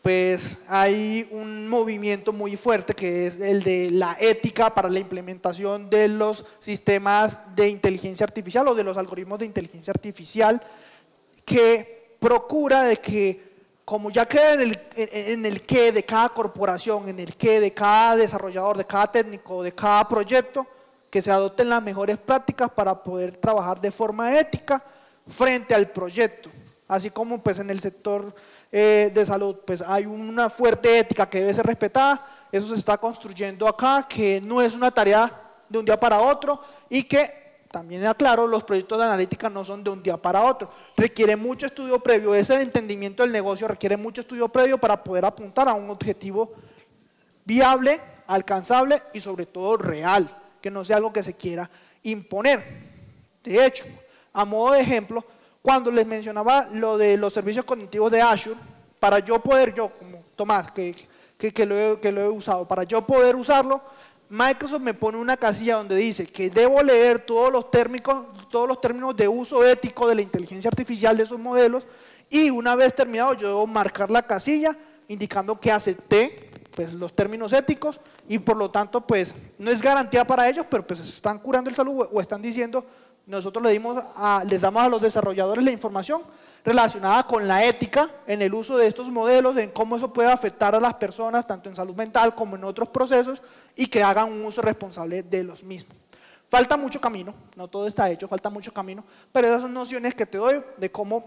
Pues hay un movimiento muy fuerte que es el de la ética para la implementación de los sistemas de inteligencia artificial o de los algoritmos de inteligencia artificial, que procura de que, como ya queda en el qué de cada corporación, en el qué de cada desarrollador, de cada técnico, de cada proyecto, que se adopten las mejores prácticas para poder trabajar de forma ética frente al proyecto. Así como pues en el sector de salud pues hay una fuerte ética que debe ser respetada, eso se está construyendo acá, que no es una tarea de un día para otro y que también aclaro, los proyectos de analítica no son de un día para otro, requiere mucho estudio previo, ese entendimiento del negocio requiere mucho estudio previo para poder apuntar a un objetivo viable, alcanzable y sobre todo real, que no sea algo que se quiera imponer. De hecho, a modo de ejemplo, cuando les mencionaba lo de los servicios cognitivos de Azure, para yo poder, yo como Tomás, que lo he usado, para yo poder usarlo, Microsoft me pone una casilla donde dice que debo leer todos los términos de uso ético de la inteligencia artificial de esos modelos y una vez terminado yo debo marcar la casilla indicando que acepté pues, los términos éticos y por lo tanto pues no es garantía para ellos, pero pues están curando el salud o están diciendo nosotros les damos a los desarrolladores la información relacionada con la ética en el uso de estos modelos, en cómo eso puede afectar a las personas, tanto en salud mental como en otros procesos, y que hagan un uso responsable de los mismos. Falta mucho camino, no todo está hecho, falta mucho camino, pero esas son nociones que te doy de cómo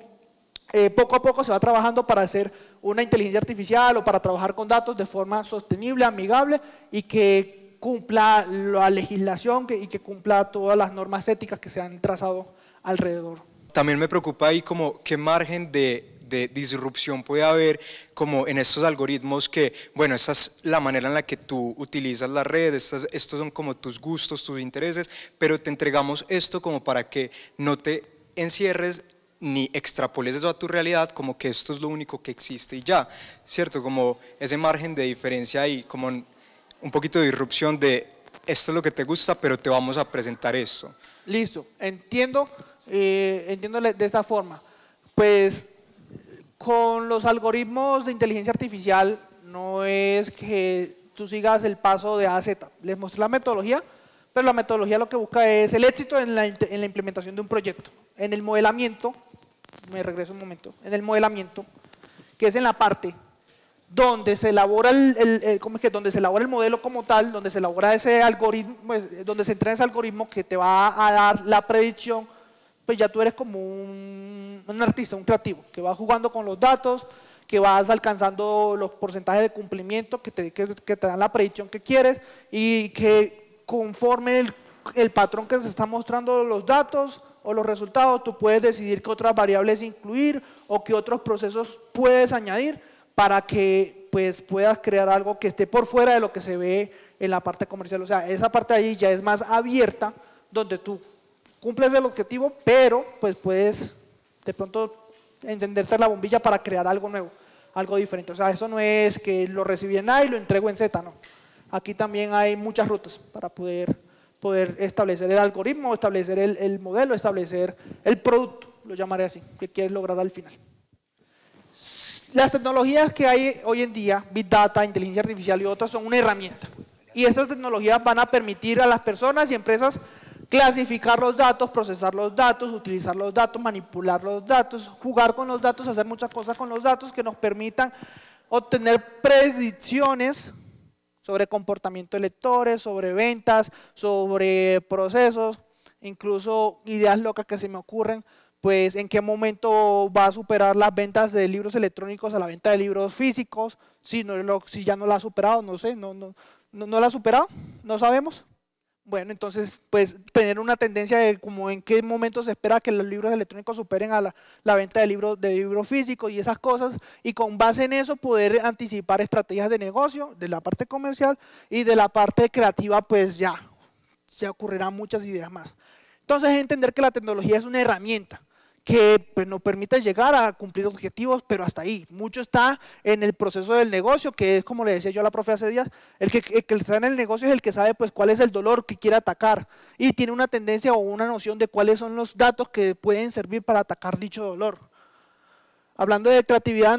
poco a poco se va trabajando para hacer una inteligencia artificial o para trabajar con datos de forma sostenible, amigable y que cumpla la legislación y que cumpla todas las normas éticas que se han trazado alrededor. También me preocupa ahí como qué margen de disrupción puede haber como en estos algoritmos que, bueno, esta es la manera en la que tú utilizas la red, estos son como tus gustos, tus intereses, pero te entregamos esto como para que no te encierres ni extrapoles eso a tu realidad como que esto es lo único que existe y ya, ¿cierto? Como ese margen de diferencia ahí, como un poquito de disrupción de esto es lo que te gusta, pero te vamos a presentar esto. Listo, entiendo de esta forma. Pues con los algoritmos de inteligencia artificial no es que tú sigas el paso de A a Z. Les mostré la metodología, pero la metodología lo que busca es el éxito en la implementación de un proyecto. En el modelamiento, me regreso un momento, en el modelamiento, que es en la parte donde se elabora donde se elabora el modelo como tal, donde se elabora ese algoritmo, pues, donde se entrena ese algoritmo que te va a dar la predicción, pues ya tú eres como un artista, un creativo, que va jugando con los datos, que vas alcanzando los porcentajes de cumplimiento que te dan la predicción que quieres y que conforme el patrón que se está mostrando los datos o los resultados, tú puedes decidir qué otras variables incluir o qué otros procesos puedes añadir para que pues, puedas crear algo que esté por fuera de lo que se ve en la parte comercial. O sea, esa parte de ahí ya es más abierta, donde tú cumples el objetivo, pero pues puedes de pronto encenderte la bombilla para crear algo nuevo, algo diferente. O sea, eso no es que lo recibí en A y lo entrego en Z, no. Aquí también hay muchas rutas para poder establecer el algoritmo, establecer el modelo, establecer el producto, lo llamaré así, que quieres lograr al final. Las tecnologías que hay hoy en día, Big Data, inteligencia artificial y otras, son una herramienta. Y estas tecnologías van a permitir a las personas y empresas clasificar los datos, procesar los datos, utilizar los datos, manipular los datos, jugar con los datos, hacer muchas cosas con los datos que nos permitan obtener predicciones sobre comportamiento de lectores, sobre ventas, sobre procesos, incluso ideas locas que se me ocurren, pues en qué momento va a superar las ventas de libros electrónicos a la venta de libros físicos, si ya no la ha superado, no sé, no la ha superado, no sabemos. Bueno, entonces, pues tener una tendencia de como en qué momento se espera que los libros electrónicos superen a la venta de libros físicos y esas cosas, y con base en eso poder anticipar estrategias de negocio de la parte comercial, y de la parte creativa pues ya ocurrirán muchas ideas más. Entonces entender que la tecnología es una herramienta que pues, nos permite llegar a cumplir objetivos, pero hasta ahí. Mucho está en el proceso del negocio, que es como le decía yo a la profe hace días, el que está en el negocio es el que sabe pues, cuál es el dolor que quiere atacar, y tiene una tendencia o una noción de cuáles son los datos que pueden servir para atacar dicho dolor. Hablando de creatividad,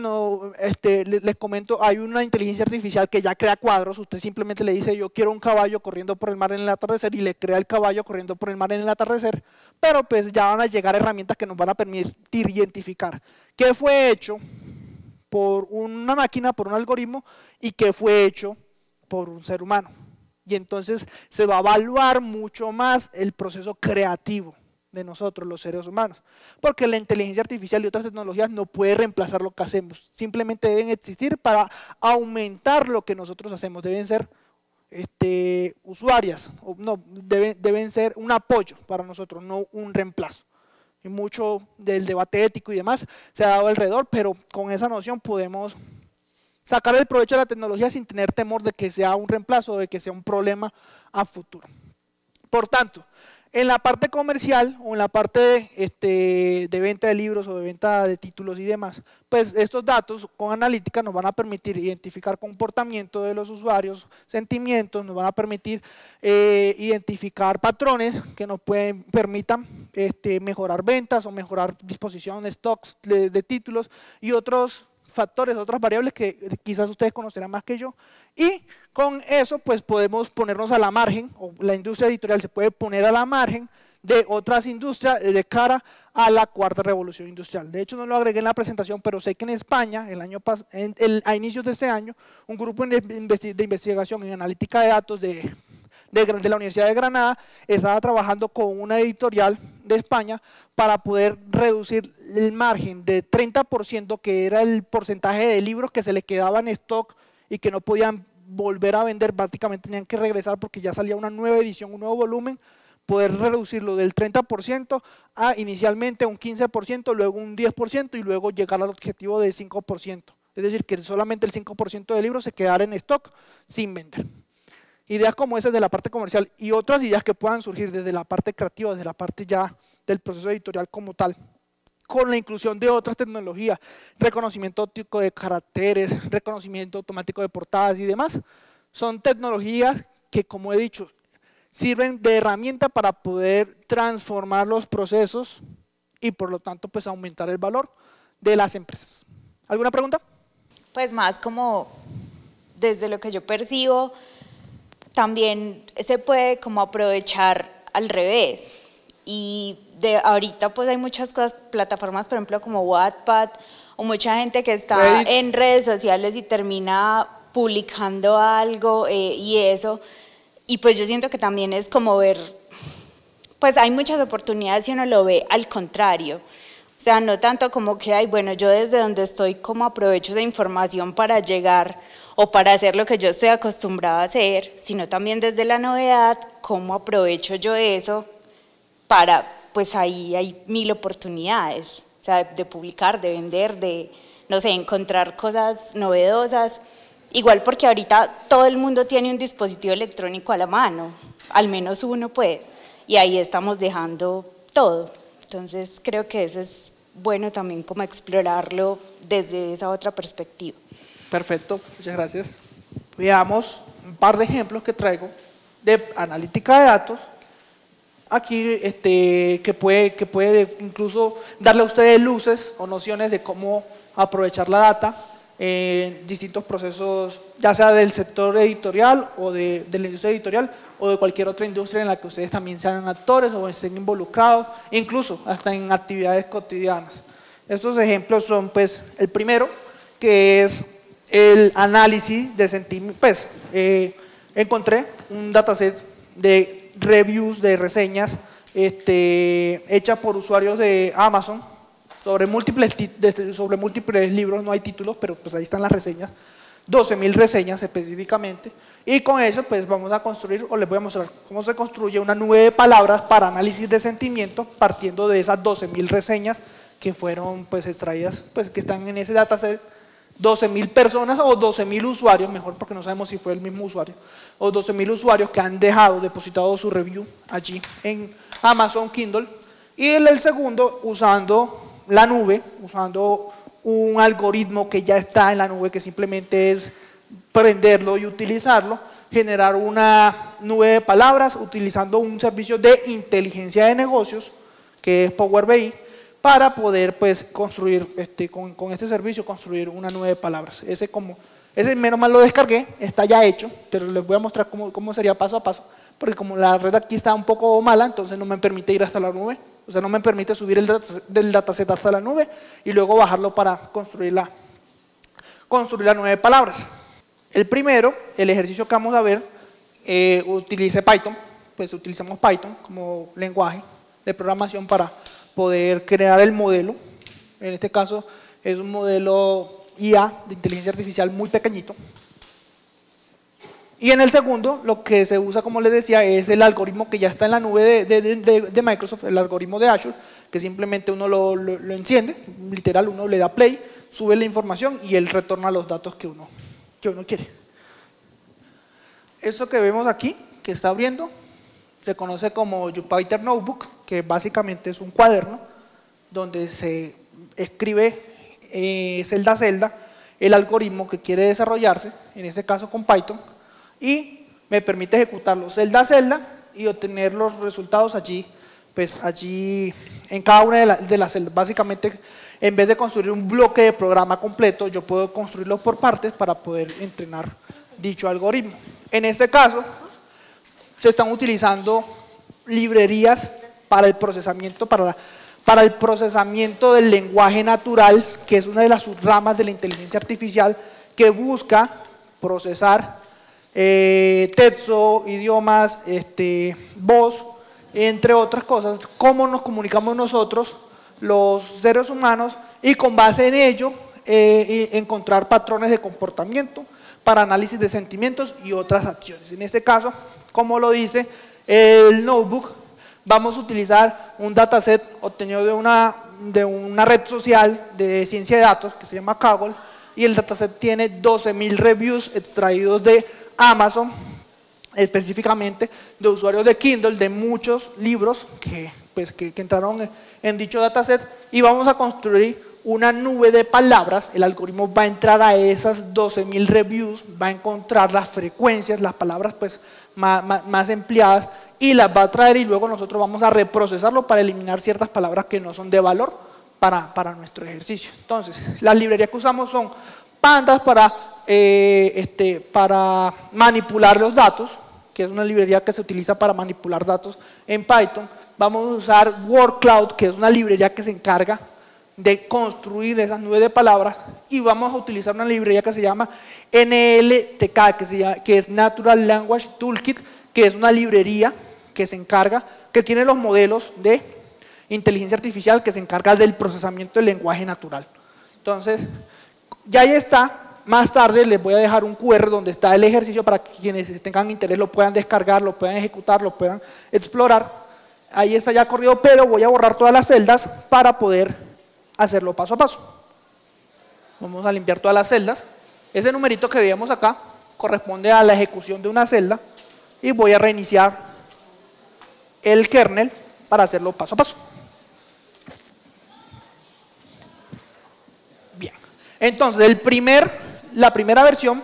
les comento, hay una inteligencia artificial que ya crea cuadros. Usted simplemente le dice, yo quiero un caballo corriendo por el mar en el atardecer, y le crea el caballo corriendo por el mar en el atardecer, pero pues ya van a llegar herramientas que nos van a permitir identificar qué fue hecho por una máquina, por un algoritmo, y qué fue hecho por un ser humano. Y entonces se va a evaluar mucho más el proceso creativo de nosotros los seres humanos, porque la inteligencia artificial y otras tecnologías no pueden reemplazar lo que hacemos, simplemente deben existir para aumentar lo que nosotros hacemos, deben ser usuarias, deben ser un apoyo para nosotros, no un reemplazo. Y mucho del debate ético y demás se ha dado alrededor, pero con esa noción podemos sacar el provecho de la tecnología sin tener temor de que sea un reemplazo o de que sea un problema a futuro. Por tanto, en la parte comercial o en la parte de venta de libros o de venta de títulos y demás, pues estos datos con analítica nos van a permitir identificar comportamiento de los usuarios, sentimientos, nos van a permitir identificar patrones que nos permitan mejorar ventas o mejorar disposición de stocks de títulos y otros factores, otras variables que quizás ustedes conocerán más que yo, y con eso pues podemos ponernos a la margen, o la industria editorial se puede poner a la margen de otras industrias de cara a la cuarta revolución industrial. De hecho no lo agregué en la presentación, pero sé que en España a inicios de este año un grupo de investigación en analítica de datos de la Universidad de Granada estaba trabajando con una editorial de España para poder reducir el margen de 30%, que era el porcentaje de libros que se le quedaba en stock y que no podían volver a vender, prácticamente tenían que regresar porque ya salía una nueva edición, un nuevo volumen, poder reducirlo del 30% a inicialmente un 15%, luego un 10% y luego llegar al objetivo de 5%. Es decir, que solamente el 5% de libros se quedara en stock sin vender. Ideas como esas de la parte comercial y otras ideas que puedan surgir desde la parte creativa, desde la parte ya del proceso editorial como tal, con la inclusión de otras tecnologías, reconocimiento óptico de caracteres, reconocimiento automático de portadas y demás, son tecnologías que, como he dicho, sirven de herramienta para poder transformar los procesos y por lo tanto pues aumentar el valor de las empresas. ¿Alguna pregunta? Pues más como desde lo que yo percibo, también se puede como aprovechar al revés, y ahorita pues hay muchas cosas, plataformas por ejemplo como Wattpad, o mucha gente que está en redes sociales y termina publicando algo y eso, y pues yo siento que también es como ver, pues hay muchas oportunidades si uno lo ve al contrario, o sea, no tanto como que, ay, bueno, yo desde donde estoy como aprovecho esa información para llegar o para hacer lo que yo estoy acostumbrada a hacer, sino también desde la novedad, cómo aprovecho yo eso para, pues ahí hay mil oportunidades, o sea, de publicar, de vender, de, no sé, encontrar cosas novedosas, igual porque ahorita todo el mundo tiene un dispositivo electrónico a la mano, al menos uno pues, y ahí estamos dejando todo, entonces creo que eso es bueno también como explorarlo desde esa otra perspectiva. Perfecto, muchas gracias. Veamos un par de ejemplos que traigo de analítica de datos. Aquí que puede incluso darle a ustedes luces o nociones de cómo aprovechar la data en distintos procesos, ya sea del sector editorial o de la industria editorial o de cualquier otra industria en la que ustedes también sean actores o estén involucrados, incluso hasta en actividades cotidianas. Estos ejemplos son pues el primero, que es el análisis de sentimientos. Pues encontré un dataset de reviews, de reseñas hecha por usuarios de Amazon, sobre múltiples libros, no hay títulos, pero pues ahí están las reseñas, 12.000 reseñas específicamente, y con eso pues vamos a construir, o les voy a mostrar cómo se construye una nube de palabras para análisis de sentimientos partiendo de esas 12.000 reseñas que fueron pues extraídas, pues que están en ese dataset, 12.000 personas o 12.000 usuarios, mejor porque no sabemos si fue el mismo usuario, o 12.000 usuarios que han depositado su review allí en Amazon Kindle, y el segundo usando la nube, usando un algoritmo que ya está en la nube, que simplemente es prenderlo y utilizarlo, generar una nube de palabras utilizando un servicio de inteligencia de negocios, que es Power BI, para poder pues construir, con este servicio, construir una nube de palabras. Ese menos mal lo descargué, está ya hecho, pero les voy a mostrar cómo sería paso a paso, porque como la red aquí está un poco mala, entonces no me permite ir hasta la nube. O sea, no me permite subir del dataset hasta la nube y luego bajarlo para construir la nube de palabras. El primero, el ejercicio que vamos a ver, utilice Python, pues utilizamos Python como lenguaje de programación para poder crear el modelo. En este caso es un modelo IA de inteligencia artificial muy pequeñito. Y en el segundo, lo que se usa, como les decía, es el algoritmo que ya está en la nube de Microsoft, el algoritmo de Azure, que simplemente uno lo enciende, literal, uno le da play, sube la información y él retorna los datos que uno quiere. Esto que vemos aquí, que está abriendo, se conoce como Jupyter Notebook, que básicamente es un cuaderno donde se escribe celda a celda el algoritmo que quiere desarrollarse, en este caso con Python, y me permite ejecutarlo celda a celda y obtener los resultados allí en cada una de las celdas. Básicamente, en vez de construir un bloque de programa completo, yo puedo construirlo por partes para poder entrenar dicho algoritmo. En este caso, se están utilizando librerías para el procesamiento, para el procesamiento del lenguaje natural, que es una de las subramas de la inteligencia artificial que busca procesar texto, idiomas, voz, entre otras cosas, cómo nos comunicamos nosotros, los seres humanos, y con base en ello encontrar patrones de comportamiento para análisis de sentimientos y otras acciones. En este caso, como lo dice el notebook, vamos a utilizar un dataset obtenido de una red social de ciencia de datos que se llama Kaggle, y el dataset tiene 12.000 reviews extraídos de Amazon, específicamente de usuarios de Kindle, de muchos libros que entraron en dicho dataset, y vamos a construir una nube de palabras. El algoritmo va a entrar a esas 12.000 reviews, va a encontrar las frecuencias, las palabras pues más empleadas, y las va a traer, y luego nosotros vamos a reprocesarlo para eliminar ciertas palabras que no son de valor para nuestro ejercicio. Entonces, las librerías que usamos son Pandas para manipular los datos, que es una librería que se utiliza para manipular datos en Python. Vamos a usar WordCloud, que es una librería que se encarga de construir esas nubes de palabras, y vamos a utilizar una librería que se llama NLTK, que es Natural Language Toolkit, que es una librería que se encarga, que tiene los modelos de inteligencia artificial, que se encarga del procesamiento del lenguaje natural. Entonces, ya ahí está. Más tarde les voy a dejar un QR donde está el ejercicio para que quienes tengan interés lo puedan descargar, lo puedan ejecutar, lo puedan explorar. Ahí está ya corrido, pero voy a borrar todas las celdas para poder hacerlo paso a paso. Vamos a limpiar todas las celdas. Ese numerito que veíamos acá corresponde a la ejecución de una celda, y voy a reiniciar el kernel para hacerlo paso a paso. Bien, entonces la primera versión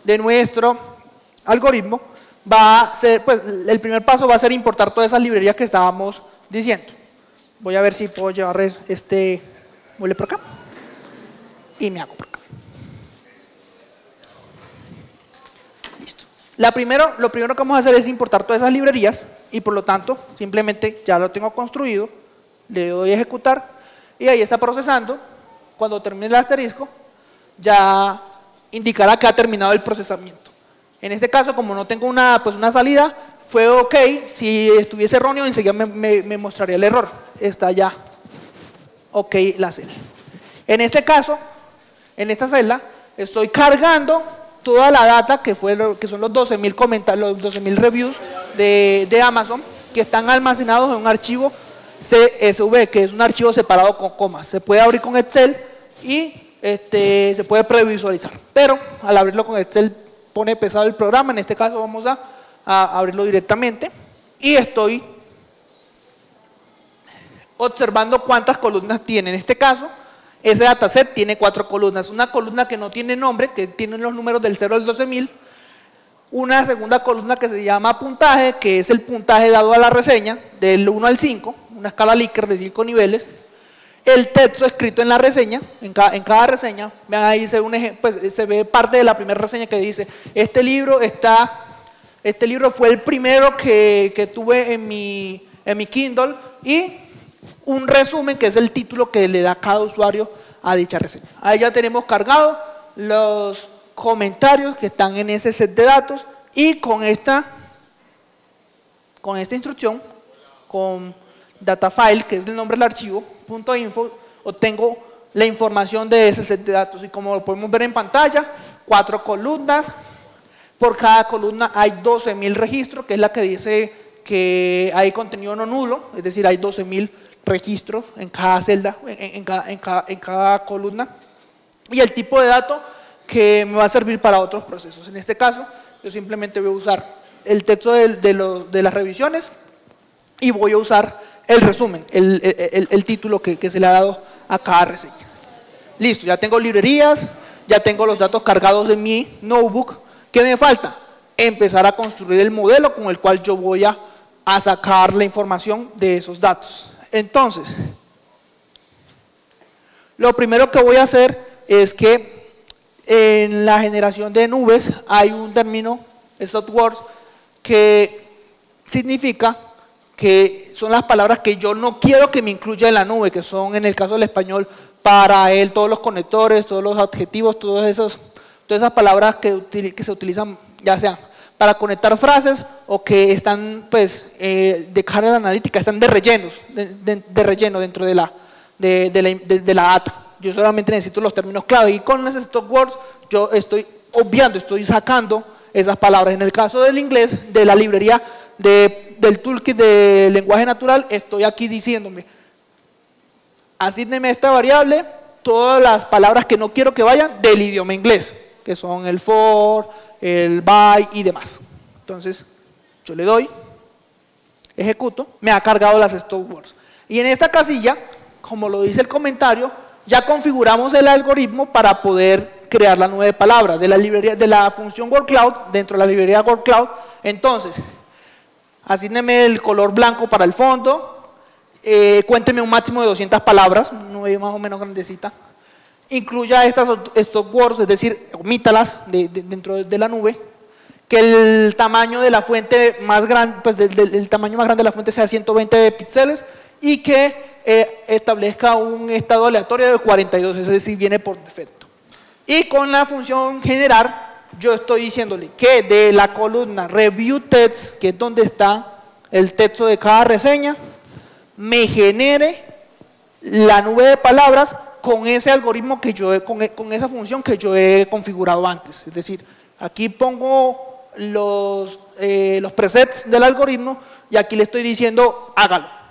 de nuestro algoritmo va a ser, pues el primer paso va a ser importar todas esas librerías que estábamos diciendo. Voy a ver si puedo llevar este mueble por acá y me hago por acá. Listo. Lo primero que vamos a hacer es importar todas esas librerías, y por lo tanto simplemente ya lo tengo construido, le doy a ejecutar y ahí está procesando. Cuando termine el asterisco ya indicará que ha terminado el procesamiento. En este caso, como no tengo una salida, fue ok. Si estuviese erróneo, enseguida me mostraría el error. Está ya ok la celda. En este caso, en esta celda, estoy cargando toda la data que son los 12.000 comentarios, los 12.000 reviews de Amazon, que están almacenados en un archivo CSV, que es un archivo separado con comas. Se puede abrir con Excel y se puede previsualizar, pero al abrirlo con Excel pone pesado el programa. En este caso vamos a abrirlo directamente y estoy observando cuántas columnas tiene. En este caso, ese dataset tiene 4 columnas. Una columna que no tiene nombre, que tiene los números del 0 al 12.000. Una segunda columna que se llama puntaje, que es el puntaje dado a la reseña, del 1 al 5, una escala Likert de 5 niveles. El texto escrito en la reseña, en cada reseña, vean ahí se ve parte de la primera reseña que dice: este libro fue el primero que tuve en mi Kindle, y un resumen que es el título que le da cada usuario a dicha reseña. Ahí ya tenemos cargado los comentarios que están en ese set de datos, y con esta instrucción, con datafile, que es el nombre del archivo, .info, obtengo la información de ese set de datos. Y como lo podemos ver en pantalla, 4 columnas, por cada columna hay 12.000 registros, que es la que dice que hay contenido no nulo, es decir, hay 12.000 registros en cada celda, en cada columna, y el tipo de dato que me va a servir para otros procesos. En este caso, yo simplemente voy a usar el texto de las revisiones y voy a usar el resumen, el título que se le ha dado a cada reseña. Listo, ya tengo librerías, ya tengo los datos cargados en mi notebook. ¿Qué me falta? Empezar a construir el modelo con el cual yo voy a sacar la información de esos datos. Entonces, lo primero que voy a hacer es que en la generación de nubes hay un término, SOTWORDS, que significa que son las palabras que yo no quiero que me incluya en la nube, que son, en el caso del español, para él, todos los conectores, todos los adjetivos, todas esas palabras que se utilizan ya sea para conectar frases o que están pues de carga analítica, están de relleno dentro de la data. Yo solamente necesito los términos clave, y con las SOTWORDS yo estoy obviando, estoy sacando esas palabras. En el caso del inglés, de la librería del toolkit de lenguaje natural, estoy aquí diciéndome: asígneme esta variable todas las palabras que no quiero que vayan del idioma inglés, que son el for, el by y demás. Entonces yo le doy, ejecuto, me ha cargado las SOTWORDS, y en esta casilla, como lo dice el comentario, ya configuramos el algoritmo para poder crear la nube de palabras de la librería, de la función WordCloud, dentro de la librería WordCloud. Entonces, asígneme el color blanco para el fondo, cuénteme un máximo de 200 palabras, una nube más o menos grandecita, incluya estas SOTWORDS, es decir, omítalas dentro de la nube, que el tamaño de la fuente más grande, pues el tamaño más grande de la fuente sea 120 píxeles, y que establezca un estado aleatorio de 42, es decir, viene por defecto. Y con la función generar, yo estoy diciéndole que de la columna review text, que es donde está el texto de cada reseña, me genere la nube de palabras con ese algoritmo que yo con esa función que yo he configurado antes. Es decir, aquí pongo los presets del algoritmo y aquí le estoy diciendo hágalo.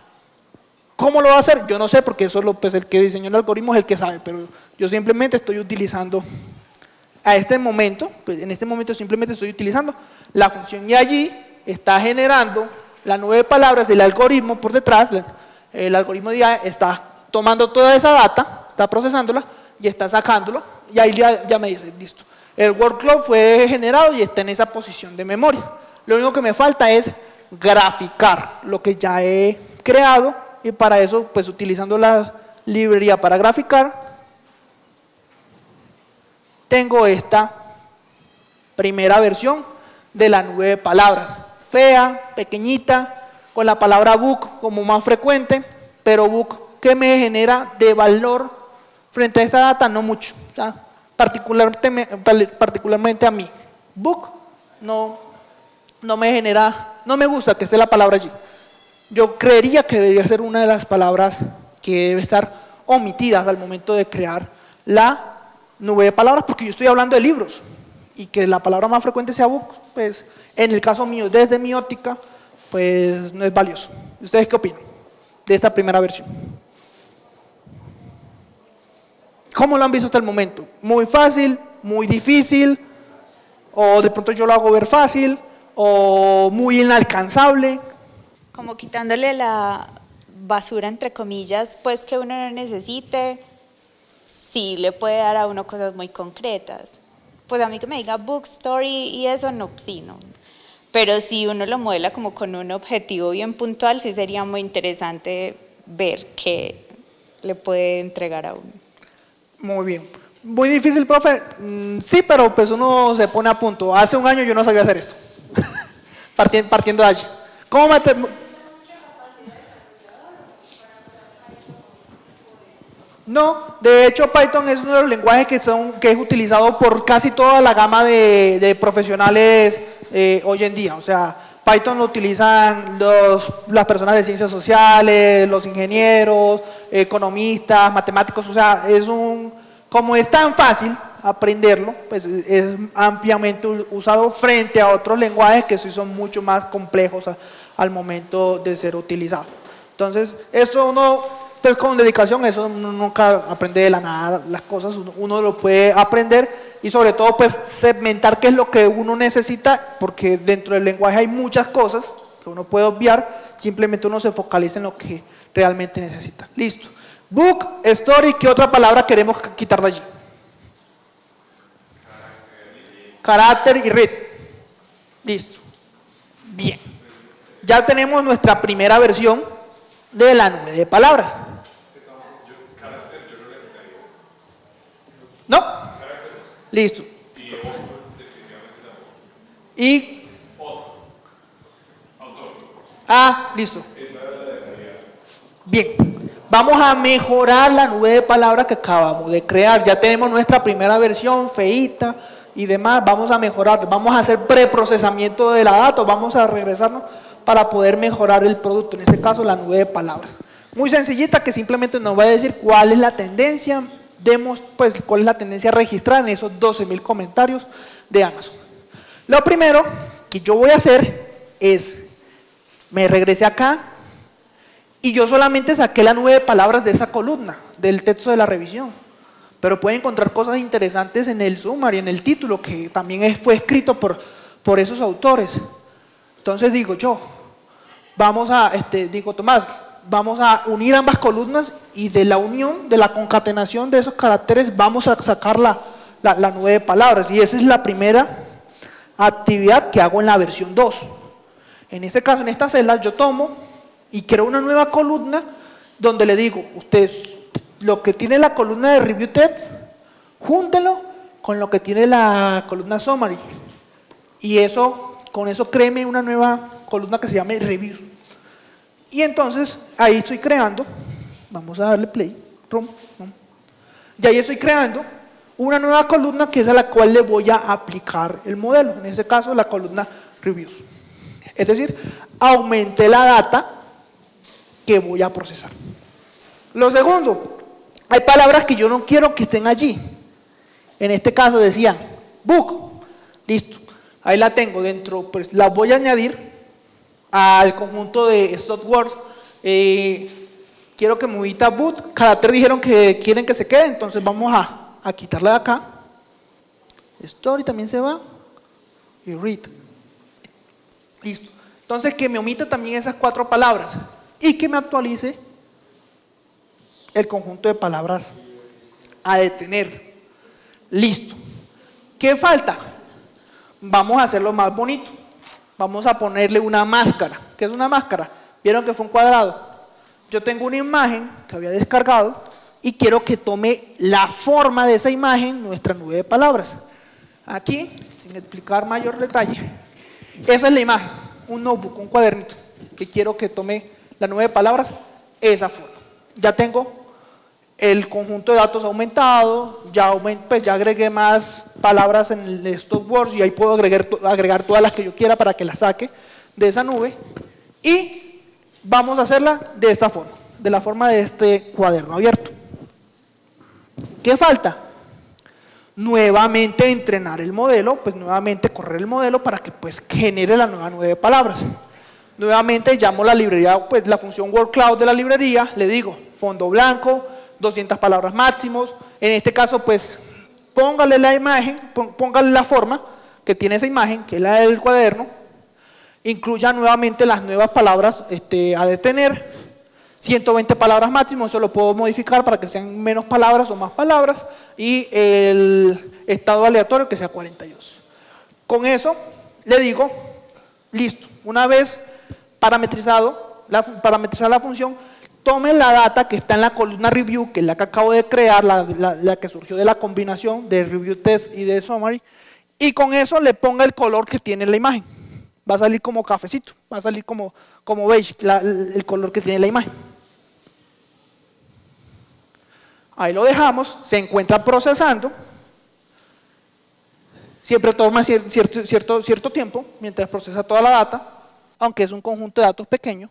¿Cómo lo va a hacer? Yo no sé, porque eso pues el que diseñó el algoritmo es el que sabe, pero yo simplemente estoy utilizando a este momento, pues en este momento simplemente estoy utilizando la función, y allí está generando la nube de palabras. El algoritmo por detrás, el algoritmo de IA está tomando toda esa data, está procesándola y está sacándolo, y ahí ya me dice, listo, el workload fue generado y está en esa posición de memoria. Lo único que me falta es graficar lo que ya he creado, y para eso, pues utilizando la librería para graficar, tengo esta primera versión de la nube de palabras, fea, pequeñita, con la palabra book como más frecuente, pero book que me genera de valor frente a esa data no mucho, o sea, particularmente a mí, book no no me gusta que esté la palabra allí. Yo creería que debería ser una de las palabras que debe estar omitidas al momento de crear la nube de palabras, porque yo estoy hablando de libros y que la palabra más frecuente sea book, pues en el caso mío, desde mi óptica, pues no es valioso. ¿Ustedes qué opinan de esta primera versión? ¿Cómo lo han visto hasta el momento? ¿Muy fácil? ¿Muy difícil? ¿O de pronto yo lo hago ver fácil? ¿O muy inalcanzable? Como quitándole la basura, entre comillas, pues que uno no necesite, sí le puede dar a uno cosas muy concretas. Pues a mí que me diga book, story y eso, no, sí, no. Pero si uno lo modela como con un objetivo bien puntual, sí sería muy interesante ver qué le puede entregar a uno. Muy bien. Muy difícil, profe. Sí, pero pues uno se pone a punto. Hace un año yo no sabía hacer esto. Partiendo de allí. ¿Cómo No, de hecho Python es uno de los lenguajes que es utilizado por casi toda la gama de profesionales hoy en día. O sea, Python lo utilizan las personas de ciencias sociales, los ingenieros, economistas, matemáticos. O sea, como es tan fácil aprenderlo, pues es ampliamente usado frente a otros lenguajes que sí son mucho más complejos al momento de ser utilizados. Entonces, eso pues con dedicación, eso uno nunca aprende de la nada las cosas, uno lo puede aprender y sobre todo pues segmentar qué es lo que uno necesita, porque dentro del lenguaje hay muchas cosas que uno puede obviar, simplemente uno se focaliza en lo que realmente necesita. Listo. Book, story, ¿qué otra palabra queremos quitar de allí? Carácter y read. Listo. Bien. Ya tenemos nuestra primera versión de la nube de palabras. ¿No? Listo. Y listo. Bien. Vamos a mejorar la nube de palabras que acabamos de crear. Ya tenemos nuestra primera versión, feíta y demás. Vamos a mejorar, vamos a hacer preprocesamiento de la data, vamos a regresarnos para poder mejorar el producto, en este caso la nube de palabras. Muy sencillita, que simplemente nos va a decir cuál es la tendencia, pues cuál es la tendencia registrada en esos 12.000 comentarios de Amazon. Lo primero que yo voy a hacer es, me regresé acá y yo solamente saqué la nube de palabras de esa columna, del texto de la revisión. Pero pueden encontrar cosas interesantes en el summary, en el título, que también fue escrito por esos autores. Entonces digo yo, Tomás, vamos a unir ambas columnas y de la unión, de la concatenación de esos caracteres, vamos a sacar la nube de palabras. Y esa es la primera actividad que hago en la versión 2. En este caso, en esta celda, yo tomo y creo una nueva columna donde le digo, ustedes, lo que tiene la columna de Review Text, júntelo con lo que tiene la columna Summary. Y con eso créeme una nueva columna que se llame Reviews. Y entonces ahí estoy creando, vamos a darle play, y ahí estoy creando una nueva columna que es a la cual le voy a aplicar el modelo, en este caso la columna Reviews. Es decir, aumenté la data que voy a procesar. Lo segundo, hay palabras que yo no quiero que estén allí. En este caso decían book, listo. Ahí la tengo dentro, pues la voy a añadir al conjunto de stopwords. Quiero que movita boot, carácter dijeron que quieren que se quede, entonces vamos a quitarla de acá. Story también se va y read. Listo. Entonces que me omita también esas 4 palabras y que me actualice el conjunto de palabras a detener. Listo. ¿Qué falta? Vamos a hacerlo más bonito. Vamos a ponerle una máscara. ¿Qué es una máscara? Vieron que fue un cuadrado. Yo tengo una imagen que había descargado y quiero que tome la forma de esa imagen nuestra nube de palabras. Aquí, sin explicar mayor detalle, esa es la imagen, un notebook, un cuadernito, que quiero que tome la nube de palabras esa forma. Ya tengo el conjunto de datos ha aumentado, pues ya agregué más palabras en el stock words y ahí puedo agregar todas las que yo quiera para que las saque de esa nube. Y vamos a hacerla de esta forma, de la forma de este cuaderno abierto. ¿Qué falta? Nuevamente entrenar el modelo, pues nuevamente correr el modelo para que pues genere la nueva nube de palabras. Nuevamente llamo la librería, pues la función word cloud de la librería, le digo fondo blanco, 200 palabras máximos. En este caso pues póngale la imagen, póngale la forma que tiene esa imagen, que es la del cuaderno. Incluya nuevamente las nuevas palabras a detener. 120 palabras máximo, eso lo puedo modificar para que sean menos palabras o más palabras. Y el estado aleatorio que sea 42. Con eso le digo, listo. Una vez parametrizada la función, tome la data que está en la columna review, que es la que acabo de crear, la que surgió de la combinación de review test y de summary, y con eso le ponga el color que tiene la imagen. Va a salir como cafecito, va a salir como beige, el color que tiene la imagen. Ahí lo dejamos, se encuentra procesando. Siempre toma cierto tiempo mientras procesa toda la data, aunque es un conjunto de datos pequeño.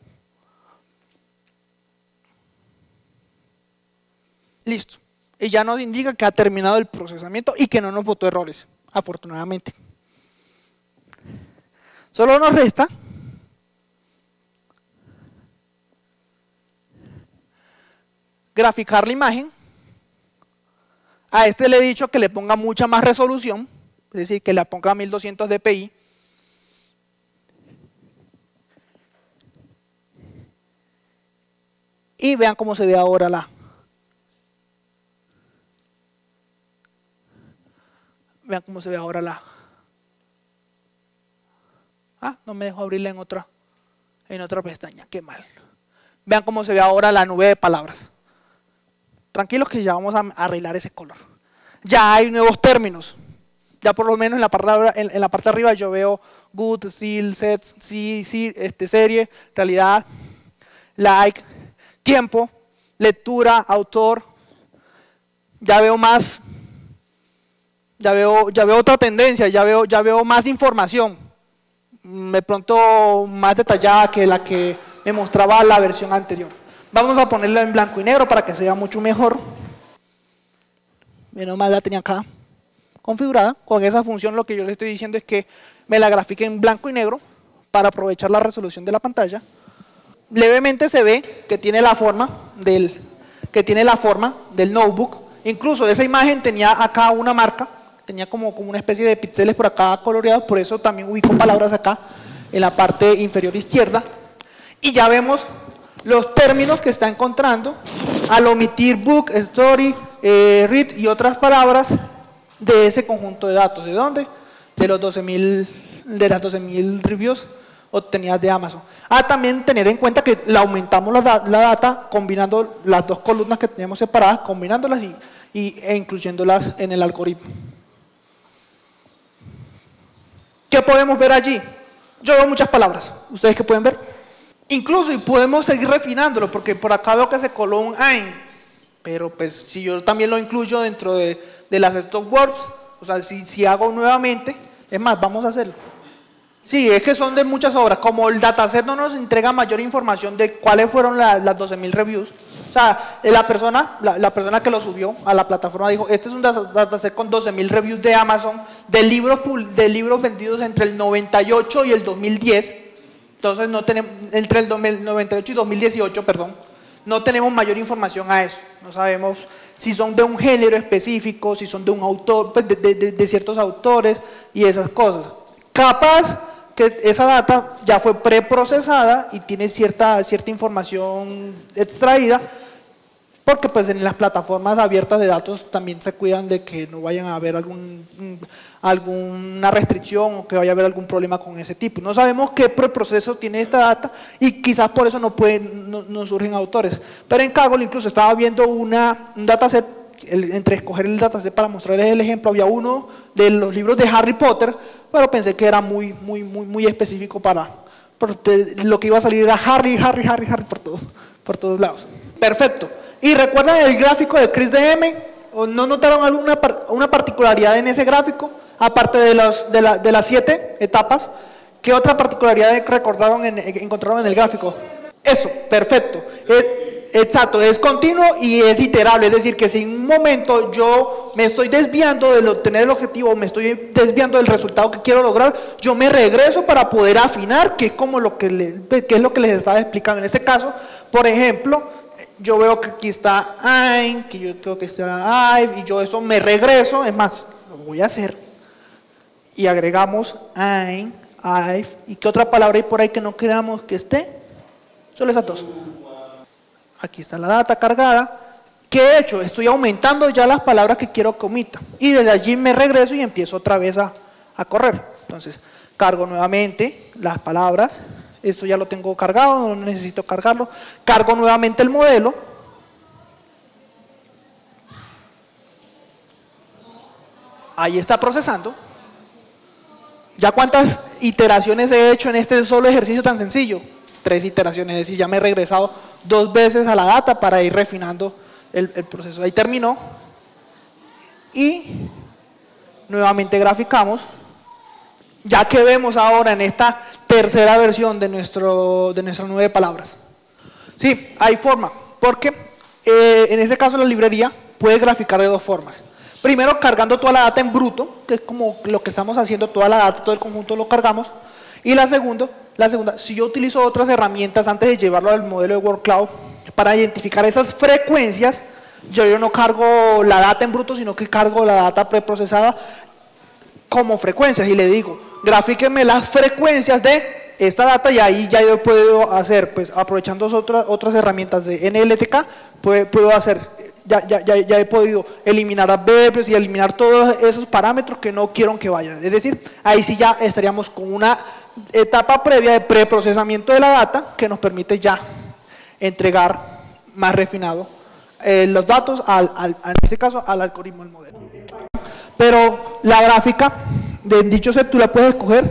Listo. Y ya nos indica que ha terminado el procesamiento y que no nos botó errores, afortunadamente. Solo nos resta graficar la imagen. A este le he dicho que le ponga mucha más resolución, es decir, que la ponga a 1200 dpi. Y vean cómo se ve ahora Vean cómo se ve ahora no me dejo abrirla en otra pestaña, qué mal. Vean cómo se ve ahora la nube de palabras. Tranquilos que ya vamos a arreglar ese color. Ya hay nuevos términos. Ya por lo menos en la parte de arriba yo veo good, still, set, serie, realidad, like, tiempo, lectura, autor. Ya veo más, ya veo otra tendencia, ya veo más información. De pronto más detallada que la que me mostraba la versión anterior. Vamos a ponerla en blanco y negro para que se vea mucho mejor. Menos mal la tenía acá configurada. Con esa función lo que yo le estoy diciendo es que me la grafique en blanco y negro para aprovechar la resolución de la pantalla. Levemente se ve que tiene la forma del notebook. Incluso esa imagen tenía acá una marca, tenía como una especie de píxeles por acá coloreados, por eso también ubico palabras acá en la parte inferior izquierda. Y ya vemos los términos que está encontrando al omitir book, story, read y otras palabras de ese conjunto de datos. ¿De dónde? De las 12.000 reviews obtenidas de Amazon. También tener en cuenta que le aumentamos la data combinando las dos columnas que teníamos separadas, combinándolas e incluyéndolas en el algoritmo. ¿Qué podemos ver allí? Yo veo muchas palabras. ¿Ustedes qué pueden ver? Incluso, y podemos seguir refinándolo, porque por acá veo que se coló un ein, pero pues si yo también lo incluyo dentro de las stock words, o sea, si hago nuevamente, es más, vamos a hacerlo. Sí, es que son de muchas obras, como el dataset no nos entrega mayor información de cuáles fueron las 12.000 reviews. O sea, la persona que lo subió a la plataforma dijo, este es un dataset con 12.000 reviews de Amazon, de libros vendidos entre el 98 y el 2010. Entonces no tenemos, entre el 98 y 2018, perdón, no tenemos mayor información a eso. No sabemos si son de un género específico, si son de un autor, pues de ciertos autores y esas cosas. Capaz que esa data ya fue preprocesada y tiene cierta información extraída, porque pues en las plataformas abiertas de datos también se cuidan de que no vayan a haber alguna restricción o que vaya a haber algún problema con ese tipo. No sabemos qué preproceso tiene esta data y quizás por eso no surgen autores. Pero en Kaggle incluso estaba viendo un dataset, entre escoger el dataset para mostrarles el ejemplo, había uno de los libros de Harry Potter, pero pensé que era muy específico porque lo que iba a salir era Harry por todos lados. Perfecto. Y recuerdan el gráfico de Chris DM, ¿o no notaron una particularidad en ese gráfico? Aparte de las 7 etapas, ¿qué otra particularidad encontraron en el gráfico? Eso, perfecto. Exacto, es continuo y es iterable, es decir, que si en un momento yo me estoy desviando de obtener el objetivo, me estoy desviando del resultado que quiero lograr, yo me regreso para poder afinar, que es como qué es lo que les estaba explicando. En este caso, por ejemplo, yo veo que aquí está ein, que yo creo que está I've, y yo eso me regreso, es más, lo voy a hacer, y agregamos ein, I've, y qué otra palabra hay por ahí que no queramos que esté, solo esas dos. Aquí está la data cargada. ¿Qué he hecho? Estoy aumentando ya las palabras que quiero que omita. Y desde allí me regreso y empiezo otra vez a correr. Entonces, cargo nuevamente las palabras. Esto ya lo tengo cargado, no necesito cargarlo. Cargo nuevamente el modelo. Ahí está procesando. ¿Ya cuántas iteraciones he hecho en este solo ejercicio tan sencillo? 3 iteraciones, es decir, ya me he regresado 2 veces a la data para ir refinando el proceso. Ahí terminó. Y nuevamente graficamos. Ya que vemos ahora en esta tercera versión de nuestras 9 palabras. Sí, hay forma, porque en este caso la librería puede graficar de 2 formas. Primero, cargando toda la data en bruto, que es como lo que estamos haciendo, toda la data, todo el conjunto lo cargamos. Y la segunda, si yo utilizo otras herramientas antes de llevarlo al modelo de Word Cloud para identificar esas frecuencias, yo no cargo la data en bruto, sino que cargo la data preprocesada como frecuencias y le digo, grafíqueme las frecuencias de esta data y ahí ya yo puedo hacer, pues aprovechando otras herramientas de NLTK, puedo hacer, ya he podido eliminar adverbios y eliminar todos esos parámetros que no quiero que vayan. Es decir, ahí sí ya estaríamos con una etapa previa de preprocesamiento de la data que nos permite ya entregar más refinado los datos, en este caso al algoritmo del modelo. Pero la gráfica de dicho set tú la puedes escoger,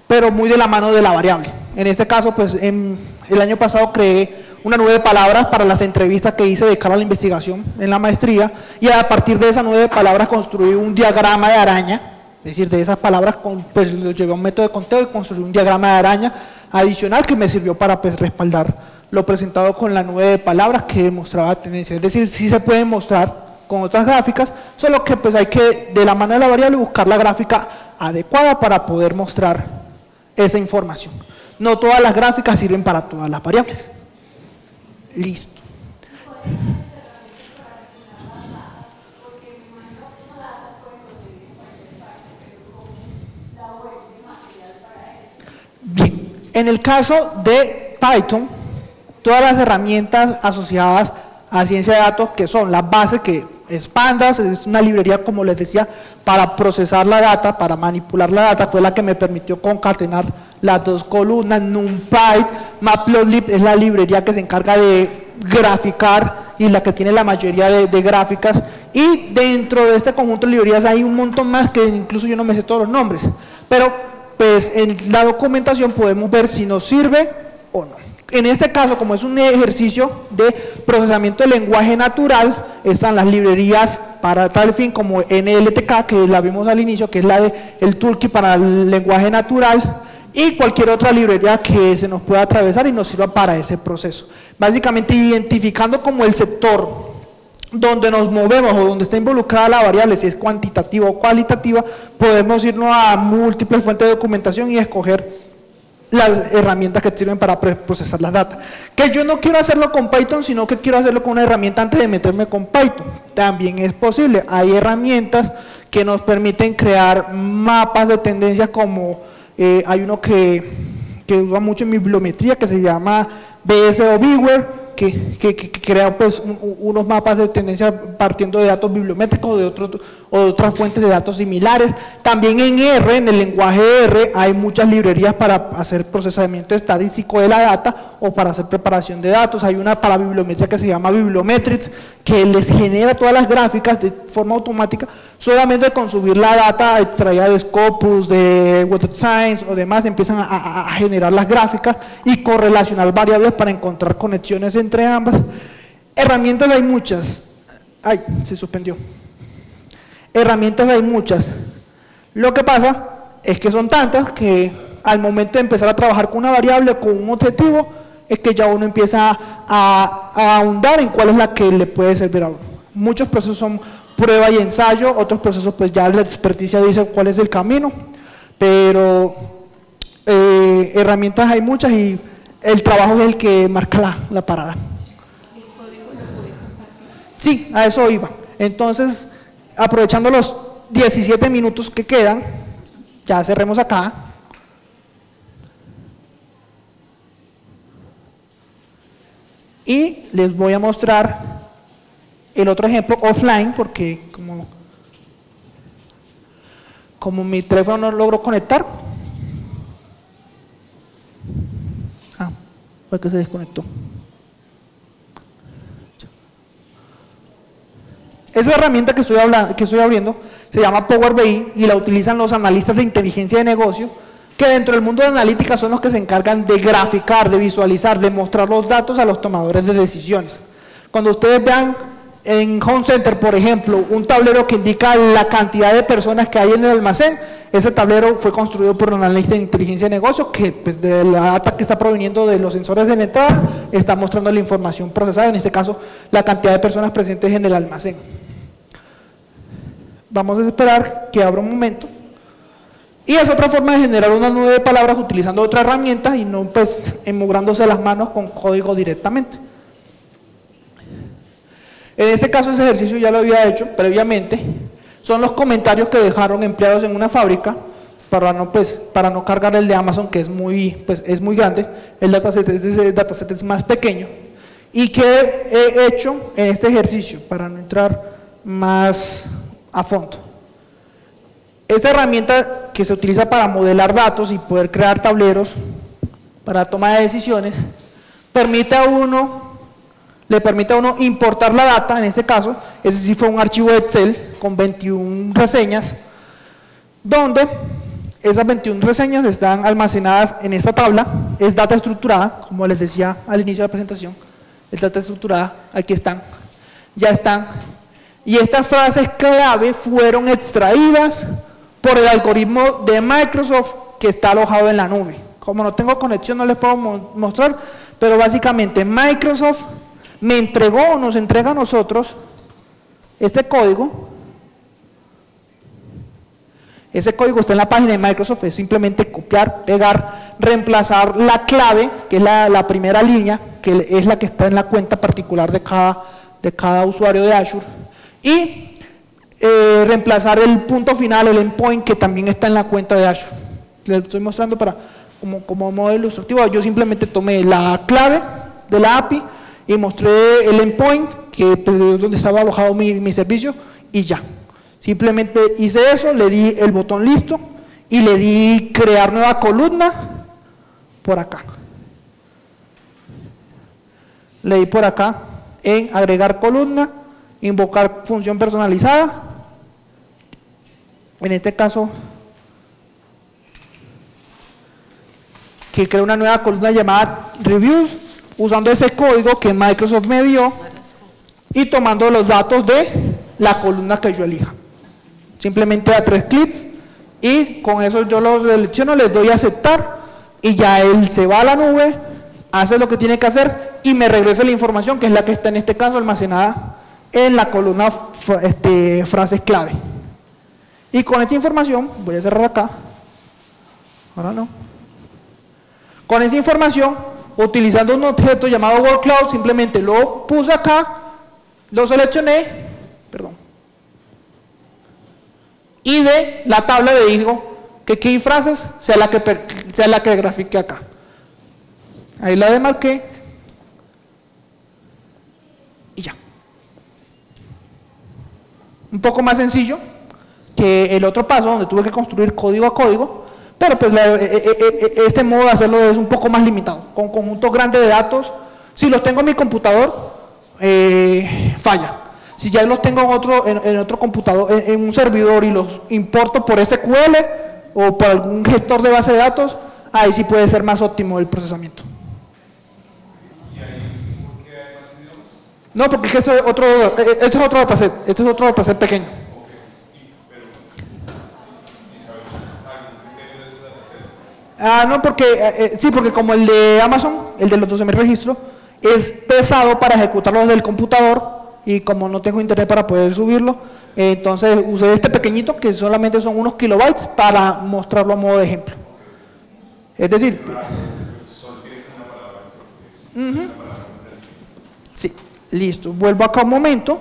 pero muy de la mano de la variable. En este caso, pues el año pasado creé una 9 palabras para las entrevistas que hice de cara a la investigación en la maestría, y a partir de esas 9 palabras construí un diagrama de araña. Es decir, de esas palabras, pues lo llevé a un método de conteo y construí un diagrama de araña adicional que me sirvió para pues, respaldar lo presentado con las 9 palabras que mostraba tendencia. Es decir, sí se pueden mostrar con otras gráficas, solo que pues hay que, de la mano de la variable, buscar la gráfica adecuada para poder mostrar esa información. No todas las gráficas sirven para todas las variables. Listo. Bien, en el caso de Python, todas las herramientas asociadas a ciencia de datos, que son las bases, que es Pandas, es una librería, como les decía, para procesar la data, para manipular la data, fue la que me permitió concatenar las 2 columnas. NumPy, Matplotlib es la librería que se encarga de graficar y la que tiene la mayoría de gráficas, y dentro de este conjunto de librerías hay un montón más que incluso yo no me sé todos los nombres, pero pues en la documentación podemos ver si nos sirve o no. En este caso, como es un ejercicio de procesamiento de lenguaje natural, están las librerías para tal fin como NLTK, que la vimos al inicio, que es la del toolkit para el lenguaje natural, y cualquier otra librería que se nos pueda atravesar y nos sirva para ese proceso. Básicamente identificando como el sector donde nos movemos o donde está involucrada la variable, si es cuantitativa o cualitativa, podemos irnos a múltiples fuentes de documentación y escoger las herramientas que sirven para procesar las datos. Que yo no quiero hacerlo con Python, sino que quiero hacerlo con una herramienta antes de meterme con Python. También es posible. Hay herramientas que nos permiten crear mapas de tendencias, como hay uno que usa mucho en bibliometría, que se llama BSO Viewer, que crea pues unos mapas de tendencia partiendo de datos bibliométricos o de otras fuentes de datos similares. También en R, en el lenguaje R, hay muchas librerías para hacer procesamiento estadístico de la data o para hacer preparación de datos. Hay una para bibliometría que se llama Bibliometrics, que les genera todas las gráficas de forma automática, solamente con subir la data extraída de Scopus, de Web of Science o demás, empiezan a generar las gráficas y correlacionar variables para encontrar conexiones entre ambas. Herramientas hay muchas. Ay, se suspendió. Herramientas hay muchas. Lo que pasa es que son tantas que al momento de empezar a trabajar con una variable, con un objetivo, es que ya uno empieza a ahondar en cuál es la que le puede servir a uno. Muchos procesos son prueba y ensayo, otros procesos pues ya la experticia dice cuál es el camino, pero herramientas hay muchas y el trabajo es el que marca la parada. ¿El código lo puede compartir? Sí, a eso iba. Entonces, aprovechando los 17 minutos que quedan, ya cerremos acá. Y les voy a mostrar el otro ejemplo offline, porque como mi teléfono no logró conectar, fue que se desconectó. Esa herramienta que estoy abriendo se llama Power BI y la utilizan los analistas de inteligencia de negocio, que dentro del mundo de analítica son los que se encargan de graficar, de visualizar, de mostrar los datos a los tomadores de decisiones. Cuando ustedes vean en Home Center, por ejemplo, un tablero que indica la cantidad de personas que hay en el almacén, ese tablero fue construido por un analista de inteligencia de negocio que pues, de la data que está proveniendo de los sensores de entrada está mostrando la información procesada, en este caso la cantidad de personas presentes en el almacén. Vamos a esperar que abra un momento. Y es otra forma de generar una nube de palabras utilizando otra herramienta y no pues enmugrándose las manos con código directamente. En este caso ese ejercicio ya lo había hecho previamente. Son los comentarios que dejaron empleados en una fábrica para no cargar el de Amazon, que es muy grande. El dataset es más pequeño. ¿Y qué he hecho en este ejercicio? Para no entrar más a fondo. Esta herramienta que se utiliza para modelar datos y poder crear tableros para toma de decisiones, le permite a uno importar la data. En este caso, ese sí fue un archivo de Excel con 21 reseñas, donde esas 21 reseñas están almacenadas en esta tabla. Es data estructurada, como les decía al inicio de la presentación, es data estructurada, aquí están, ya están. Y estas frases clave fueron extraídas por el algoritmo de Microsoft que está alojado en la nube. Como no tengo conexión no les puedo mostrar, pero básicamente Microsoft me entregó o nos entrega a nosotros este código. Ese código está en la página de Microsoft, es simplemente copiar, pegar, reemplazar la clave, que es la primera línea, que es la que está en la cuenta particular de cada usuario de Azure, y reemplazar el punto final, el endpoint, que también está en la cuenta de Azure. Les estoy mostrando como modo ilustrativo. Yo simplemente tomé la clave de la API y mostré el endpoint, que pues, donde estaba alojado mi servicio, y ya. Simplemente hice eso, le di el botón listo y le di crear nueva columna por acá. Le di por acá en agregar columna, invocar función personalizada. En este caso, que crea una nueva columna llamada reviews, usando ese código que Microsoft me dio y tomando los datos de la columna que yo elija. Simplemente da 3 clics y con eso yo los selecciono, les doy a aceptar y ya él se va a la nube, hace lo que tiene que hacer y me regresa la información, que es la que está en este caso almacenada en la columna frases clave. Y con esa información, voy a cerrar acá, ahora no. Con esa información, utilizando un objeto llamado WordCloud, simplemente lo puse acá, lo seleccioné, perdón, y de la tabla le digo que key frases sea la que grafique acá. Ahí la demarqué y ya. Un poco más sencillo que el otro paso donde tuve que construir código a código, pero pues este modo de hacerlo es un poco más limitado. Con conjuntos grandes de datos, si los tengo en mi computador, falla. Si ya los tengo en otro computador, en un servidor, y los importo por SQL o por algún gestor de base de datos, ahí sí puede ser más óptimo el procesamiento. No, porque este es otro dataset, este es otro dataset pequeño. No, porque sí, porque como el de Amazon, el de los 12.000 registros, es pesado para ejecutarlo desde el computador y como no tengo internet para poder subirlo, entonces usé este pequeñito que solamente son unos kilobytes para mostrarlo a modo de ejemplo. Es decir, sí, listo. Vuelvo acá un momento.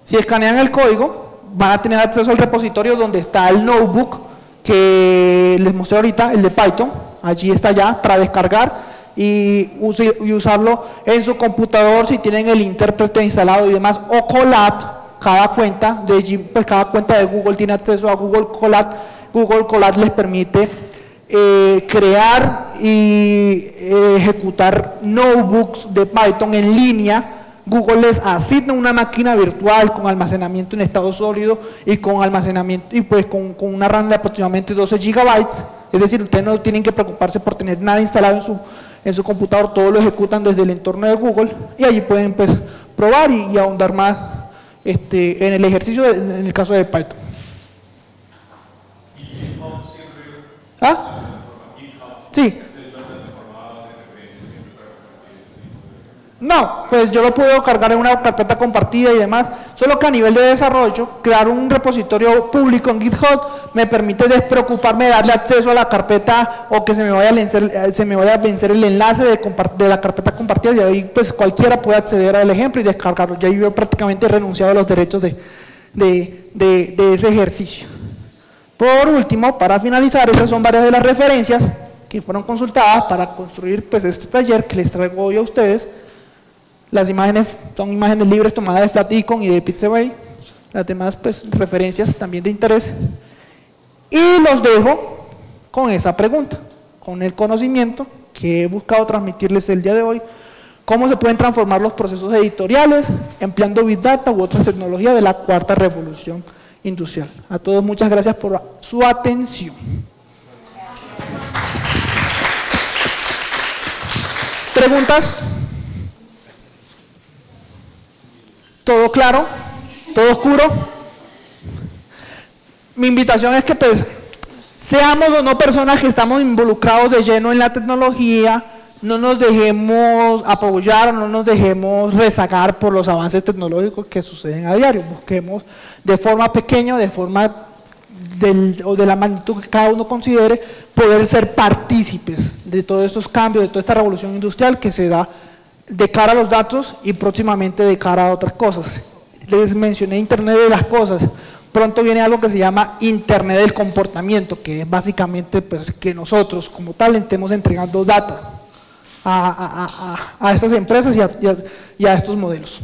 Si escanean el código, van a tener acceso al repositorio donde está el notebook que les mostré ahorita, el de Python. Allí está ya para descargar y usarlo en su computador si tienen el intérprete instalado y demás. O Colab, cada cuenta de Google tiene acceso a Google Colab. Google Colab les permite crear y ejecutar notebooks de Python en línea. Google les asigna una máquina virtual con almacenamiento en estado sólido y con almacenamiento y pues con una RAM de aproximadamente 12 gigabytes. Es decir, ustedes no tienen que preocuparse por tener nada instalado en su computador, todo lo ejecutan desde el entorno de Google y allí pueden pues probar y ahondar más en el ejercicio en el caso de Python. ¿Ah? Sí. No, pues yo lo puedo cargar en una carpeta compartida y demás, solo que a nivel de desarrollo, crear un repositorio público en GitHub me permite despreocuparme de darle acceso a la carpeta o que se me vaya a vencer el enlace de la carpeta compartida y ahí pues cualquiera puede acceder al ejemplo y descargarlo. Ya yo prácticamente he renunciado a los derechos de ese ejercicio. Por último, para finalizar, estas son varias de las referencias que fueron consultadas para construir pues este taller que les traigo hoy a ustedes. Las imágenes son imágenes libres tomadas de Flaticon y de Pixabay. Las demás pues referencias también de interés. Y los dejo con esa pregunta, con el conocimiento que he buscado transmitirles el día de hoy. Cómo se pueden transformar los procesos editoriales empleando Big Data u otras tecnologías de la cuarta revolución industrial. A todos muchas gracias por su atención. ¿Preguntas? ¿Todo claro? ¿Todo oscuro? Mi invitación es que pues seamos o no personas que estamos involucrados de lleno en la tecnología, no nos dejemos apoyar, no nos dejemos rezagar por los avances tecnológicos que suceden a diario. Busquemos de forma pequeña, de forma o de la magnitud que cada uno considere, poder ser partícipes de todos estos cambios, de toda esta revolución industrial que se da de cara a los datos y próximamente de cara a otras cosas. Les mencioné Internet de las cosas, pronto viene algo que se llama Internet del comportamiento, que es básicamente pues, que nosotros como tal estemos entregando data a estas empresas y a estos modelos.